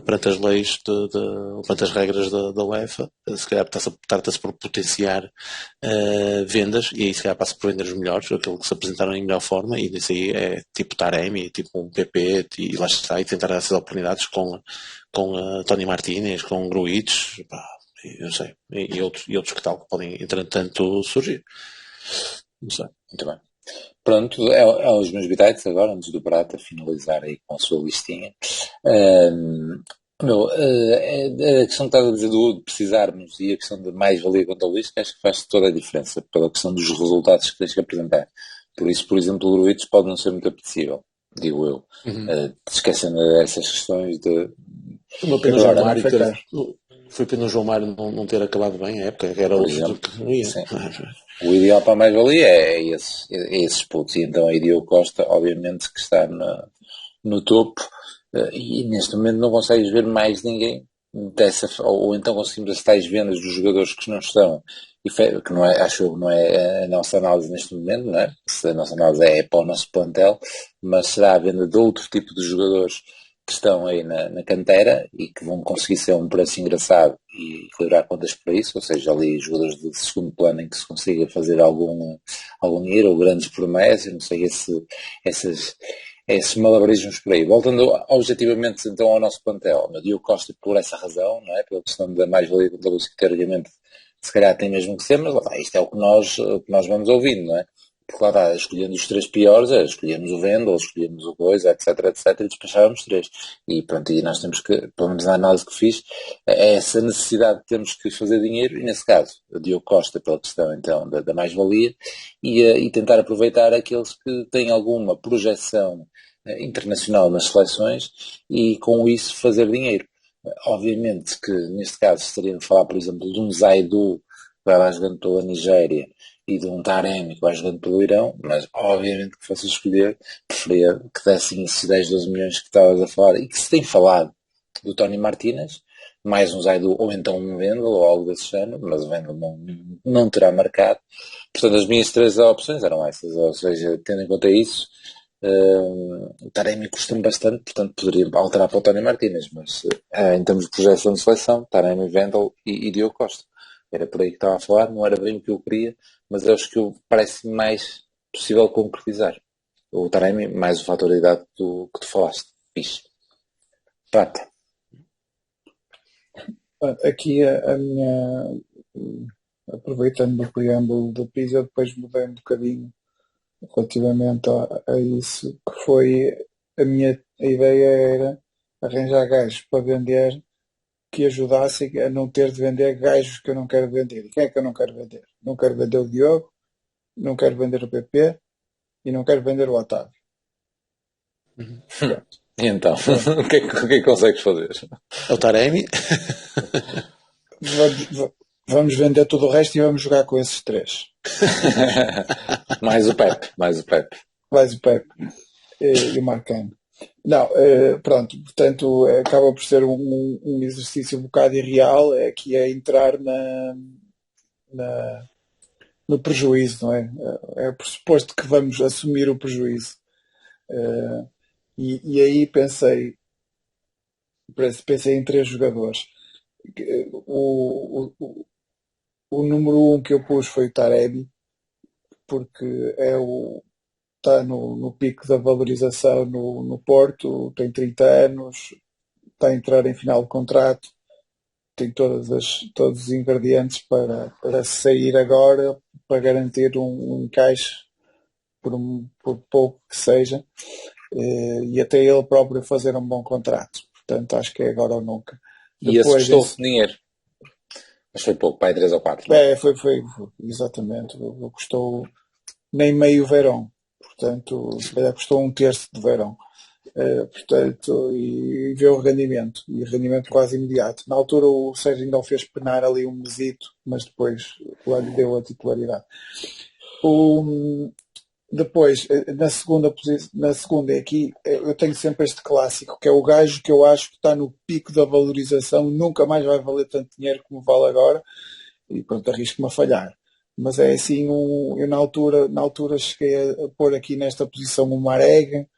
perante as leis, perante as regras da UEFA, se calhar trata-se por potenciar vendas, e aí se calhar passa por vender os melhores, aquilo que se apresentaram em melhor forma, e isso aí é tipo Taremi, tipo um PP, e lá está, e tentar essas oportunidades com Tony Martínez, com Gruitch. não sei. E outros que tal, que podem, entretanto, surgir. Não sei. Muito bem. Pronto, é os meus bitites agora, antes do Prata finalizar aí com a sua listinha. Ahm, a questão que estás a dizer de precisarmos e a questão de mais-valia contabilística, acho que faz toda a diferença pela questão dos resultados que tens que apresentar. Por isso, por exemplo, o Gruitch pode não ser muito apetecível, digo eu. Esquecendo essas questões de. Uma pena o Agora, João Mário não foi caro. foi pena o João Mário não ter acabado bem a época, que era Por outro exemplo, que não ia. sim. O ideal para a mais-valia é esses pontos. E então aí Diogo Costa, obviamente, que está no topo, e neste momento não consegues ver mais ninguém ou então conseguimos as tais vendas dos jogadores que não estão, que não é, acho eu que não é a nossa análise neste momento, não é? Se a nossa análise é para o nosso plantel, mas será a venda de outro tipo de jogadores que estão aí na cantera e que vão conseguir ser um preço engraçado e equilibrar contas para isso, ou seja, ali jogadores de segundo plano em que se consiga fazer algum dinheiro ou grandes promessas, não sei, esses malabarismos por aí. Voltando objetivamente então ao nosso plantel, o Diogo Costa por essa razão, não é? Pela questão da mais-valia contabilística, que teoricamente se calhar tem mesmo que ser, mas lá, isto é o que nós vamos ouvindo, não é? Porque lá está, escolhendo os 3 piores, escolhemos o Vendel, escolhemos o Coisa, etc, e despachávamos 3. E pronto, e nós temos que, pelo menos na análise que fiz, é essa necessidade de termos que fazer dinheiro, e nesse caso, o Diogo Costa pela questão então da mais-valia, e tentar aproveitar aqueles que têm alguma projeção internacional nas seleções e com isso fazer dinheiro. Obviamente que neste caso estaríamos a falar, por exemplo, de um Zaidu que vai lá jogando pela Nigéria e de um Taremi que vai jogando pelo Irão, mas obviamente que fosse escolher, preferia que dessem esses 10, 12 milhões que estavas a falar e que se tem falado do Tony Martínez, mais um Zaidu ou então um Vendel ou algo desse género, mas o Vendel não terá marcado. Portanto, as minhas 3 opções eram essas, ou seja, tendo em conta isso, o Taremi custa-me bastante, portanto poderia alterar para o Tony Martínez, mas em termos de projeção de seleção, Taremi, Vendel e Diogo Costa. Era por aí que estava a falar, não era bem o que eu queria, mas é os que parece mais possível concretizar. O Taremi, mais o fator de idade que tu falaste. Fixe. Prata. Aqui a minha. Aproveitando o preâmbulo do Pisa, depois mudei um bocadinho relativamente a isso, que foi a ideia era arranjar gajos para vender que ajudassem a não ter de vender gajos que eu não quero vender. E quem é que eu não quero vender? Não quero vender o Diogo, não quero vender o PP e não quero vender o Otávio. E então, o que é que consegues fazer? É o Taremi. Vamos vender tudo o resto e vamos jogar com esses 3. mais o Pepe. Mais o Pepe e o Marcano. Não, pronto, portanto acaba por ser um exercício um bocado irreal, que é entrar no prejuízo, não é? É pressuposto que vamos assumir o prejuízo. E aí pensei em 3 jogadores. O número 1 que eu pus foi o Taremi, porque está no pico da valorização no Porto, tem 30 anos, está a entrar em final de contrato, tem todos os ingredientes para sair agora, para garantir um encaixe por pouco que seja, e até ele próprio fazer um bom contrato. Portanto, acho que é agora ou nunca. E esse custou dinheiro. Mas foi pouco, pai, 3 ou 4. Foi, exatamente. Custou nem meio verão. Portanto, se calhar custou 1/3 de verão. Portanto, e vê o rendimento. E o rendimento quase imediato. Na altura o Sérgio ainda o fez penar ali um mesito, mas depois lá lhe deu a titularidade. Depois, na segunda aqui, eu tenho sempre este clássico, que é o gajo que eu acho que está no pico da valorização, nunca mais vai valer tanto dinheiro como vale agora, e pronto, arrisco-me a falhar. Mas é assim, eu na altura cheguei a pôr aqui nesta posição o Marega,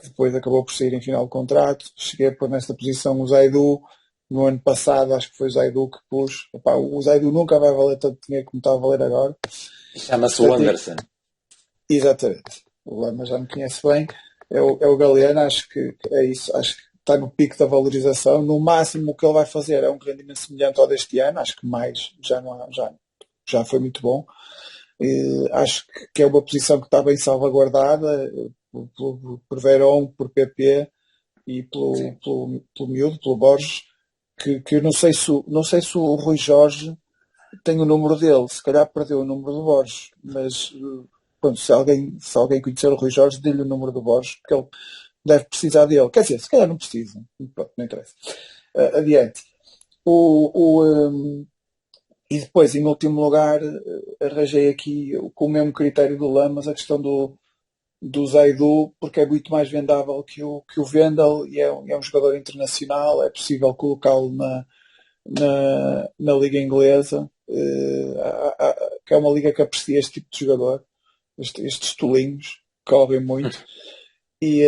que depois acabou por sair em final de contrato. Cheguei a pôr nesta posição o Zaidu, no ano passado acho que foi o Zaidu que pus. Epá, o Zaidu nunca vai valer tanto dinheiro como está a valer agora. Chama-se o Anderson. Exatamente. O Lama já me conhece bem. É o Galeano, acho que é isso. Acho que está no pico da valorização. No máximo o que ele vai fazer é um rendimento semelhante ao deste ano, acho que mais já não há, já foi muito bom. Acho que é uma posição que está bem salvaguardada por Verón, por PP e pelo Miúdo, pelo Borges, que eu não sei se o Rui Jorge tem o número dele, se calhar perdeu o número do Borges, mas pronto, se alguém conhecer o Rui Jorge, dê-lhe o número do Borges, porque ele deve precisar dele. Quer dizer, se calhar não precisa, pronto, não interessa. Adiante. E depois, em último lugar, arranjei aqui com o mesmo critério do Lamas a questão do Zaidu, porque é muito mais vendável que o Vendel e é um jogador internacional, é possível colocá-lo na Liga Inglesa, que é uma liga que aprecia este tipo de jogador, estes tolinhos, correm muito, e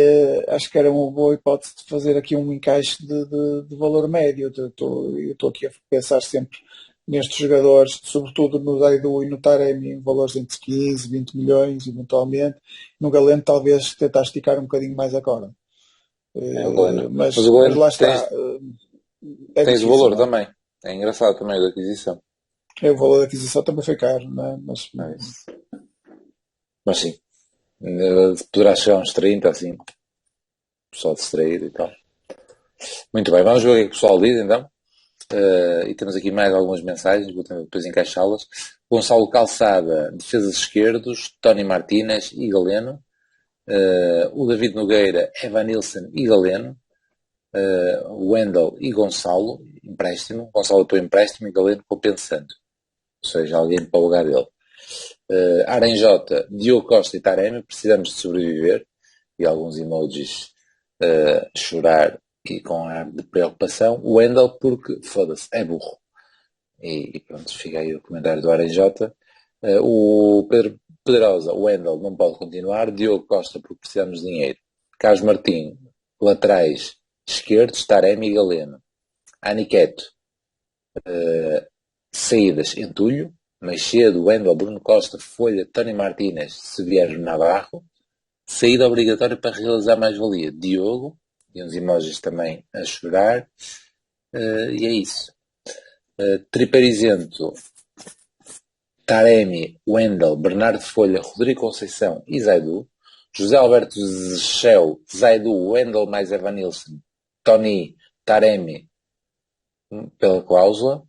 acho que era uma boa hipótese de fazer aqui um encaixe de valor médio. Eu estou aqui a pensar sempre nestes jogadores, sobretudo no Zaidu e no Taremi, em valores entre 15, 20 milhões, eventualmente. No Galeno, talvez tentar esticar um bocadinho mais a corda. Mas o Galeno lá está. Tens o valor também. É engraçado também o da aquisição. O valor da aquisição também foi caro, não é? Mas sim. Poderá chegar a uns 30, assim. Só distraído e tal. Muito bem, vamos ver o que é que o pessoal diz então. E temos aqui mais algumas mensagens, vou depois encaixá-las. Gonçalo Calçada, defesas esquerdos, Tony Martínez e Galeno. O David Nogueira, Evanilson e Galeno. Wendel e Gonçalo, empréstimo. Gonçalo para empréstimo e Galeno compensando. Ou seja, alguém para o lugar dele. Aranjota, Diogo Costa e Taremi, precisamos de sobreviver. E alguns emojis chorar e com ar de preocupação. O Wendel, porque, foda-se, é burro. E pronto, fica aí o comentário do Aranjota. O Pedro Pedrosa, o Wendel não pode continuar. Diogo Costa, porque precisamos de dinheiro. Carlos Martim, laterais esquerdos, Taremi e Galeno. Aniqueto, saídas, Entulho. Macedo, Wendel, Bruno Costa, Folha, Tony Martínez, Severo, Navarro. Saída obrigatória para realizar mais-valia, Diogo. E uns emojis também a chorar. E é isso. Triparizento, Taremi, Wendel, Bernardo Folha, Rodrigo Conceição e Zaidu. José Alberto Zechel, Zaidu, Wendel mais Evanilson, Tony, Taremi, pela cláusula.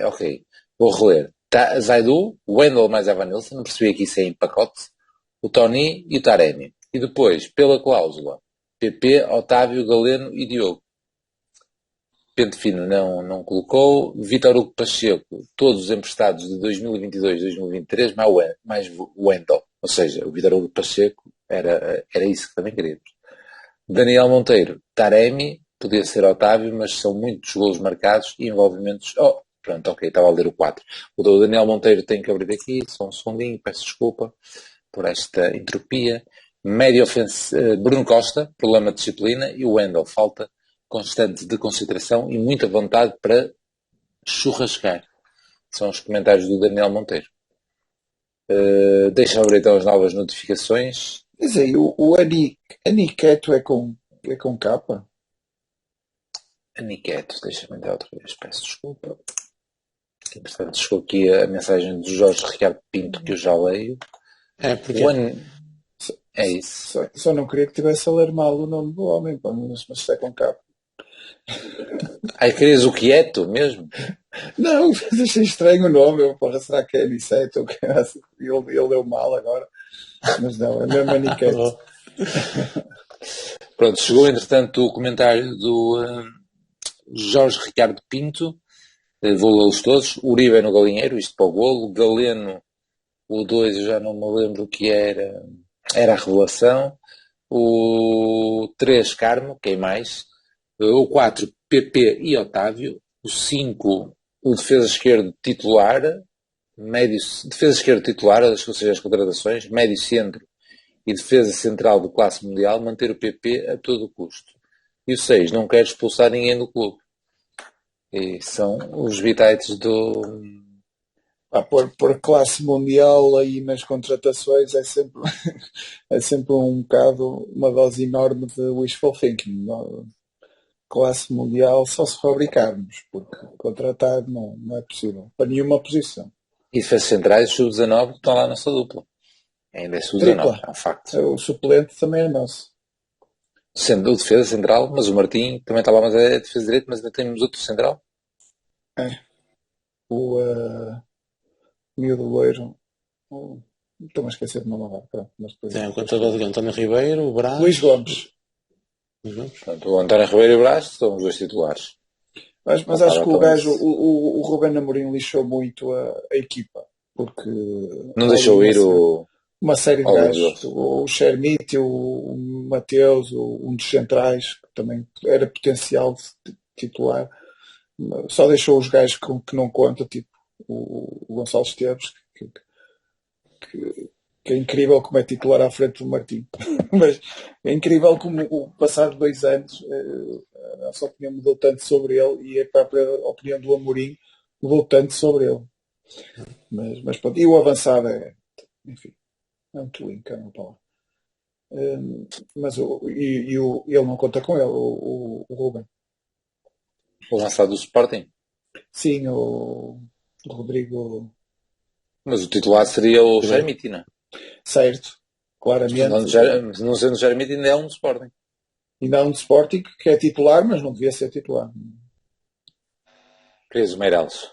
Ok. Vou reler. Zaidu, Wendel mais Evanilson, não percebi aqui se é em pacote. O Tony e o Taremi. E depois, pela cláusula, PP, Otávio, Galeno e Diogo. Pente Fino não colocou. Vítor Hugo Pacheco, todos os emprestados de 2022 e 2023, mais Wendel. Ou seja, o Vítor Hugo Pacheco era isso que também queríamos. Daniel Monteiro, Taremi, podia ser Otávio, mas são muitos golos marcados e envolvimentos. Pronto, ok, estava a ler o 4. O do Daniel Monteiro tem que abrir aqui, só um segundinho, peço desculpa por esta entropia. Médio ofensivo, Bruno Costa, problema de disciplina, e o Wendel, falta constante de concentração e muita vontade para churrascar. São os comentários do Daniel Monteiro. Deixa eu abrir então as novas notificações. Mas aí, o Aniqueto é com capa? Aniqueto, deixa-me dar outra vez, peço desculpa. Portanto, chegou aqui a mensagem do Jorge Ricardo Pinto, que eu já leio. Porque... É isso. Só não queria que tivesse a ler mal o nome do homem, mas está com capa. Querias o quieto mesmo? Não, achei estranho o nome. Será que é Aniceto? Ele leu mal agora. Mas não, é mesmo Aniqueto. Pronto, chegou entretanto o comentário do Jorge Ricardo Pinto. Vou lê-los todos. Uribe no Galinheiro, isto para o golo. Galeno, o 2, eu já não me lembro o que era. Era a revelação. O 3, Carmo, quem mais? O 4, PP e Otávio. O 5, o defesa esquerdo titular. Defesa esquerdo titular, ou seja, as contratações. Médio centro e defesa central do classe mundial. Manter o PP a todo custo. E o 6, não quer expulsar ninguém do clube. E são os bitites do Por classe mundial aí nas contratações é sempre, é sempre um bocado uma dose enorme de wishful thinking. Classe mundial só se fabricarmos, porque contratar não é possível para nenhuma posição. E defesas centrais, sub-19, estão lá na nossa dupla. Ainda é sub-19, Tripla. é um facto. O suplente também é nosso. Sendo o defesa central, mas o Martim também está lá, mas é defesa direito, mas ainda temos outro central. O miúdo loiro. Estou-me a esquecer de nome agora. Pronto, mas depois- Tem o contratador de António Ribeiro, o Brás. Luís Gomes. Portanto, o António Ribeiro e o Brás são os dois titulares. Mas acho que o gajo, o Ruben Amorim lixou muito a equipa. Porque Não deixou ir o. uma série de Oh, gajos, Deus. o Chermiti, o Mateus, um dos centrais, que também era potencial de titular, só deixou os gajos que não conta, tipo o Gonçalo Esteves, que é incrível como é titular à frente do Martim. Mas é incrível como o passado 2 anos a nossa opinião mudou tanto sobre ele e a própria opinião do Amorim mudou tanto sobre ele. Mas pronto, e o avançado enfim, é um twin, é uma palavra. Mas ele não conta com ele, o Ruben. O lançado do Sporting. Sim, o Rodrigo. Mas o titular seria o Chermiti, não é? Certo, claramente. Não sendo o Chermiti, ainda é um do Sporting. Ainda há um de Sporting que é titular, mas não devia ser titular. Querias o Meireles.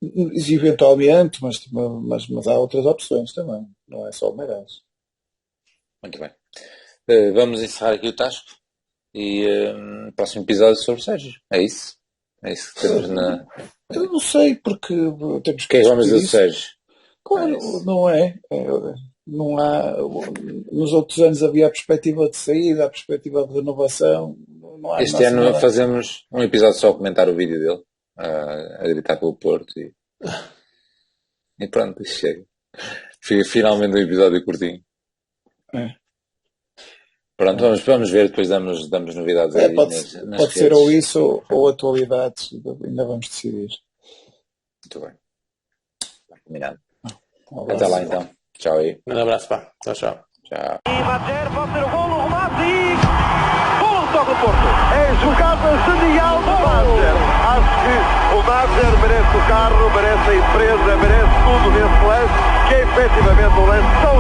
Eventualmente, mas há outras opções também. Não é só o Meireles. Muito bem. Vamos encerrar aqui o Tasco e próximo episódio sobre o Sérgio. É isso? É isso que temos na. Eu não sei, porque temos O que é que vamos dizer do isso. Sérgio? Claro, não é. Não há. Nos outros anos havia a perspectiva de saída, a perspectiva de renovação. Não há Este ano fazemos um episódio só a comentar o vídeo dele, a gritar pelo Porto e pronto, isso chega. Finalmente um episódio curtinho. Pronto, vamos ver, depois damos novidades aí nas pode ser redes. ou isso ou atualidades, ainda vamos decidir. Muito bem. Está combinado. Um abraço. Até lá então. Tchau aí. Um abraço, pá. Tchau, tchau. Tchau. E Madjer pode ser o golo, o remate e golo só do Porto. É jogada genial do Madjer. Acho que o Madjer merece o carro, merece a empresa, merece tudo nesse lance, que é efetivamente um lance tão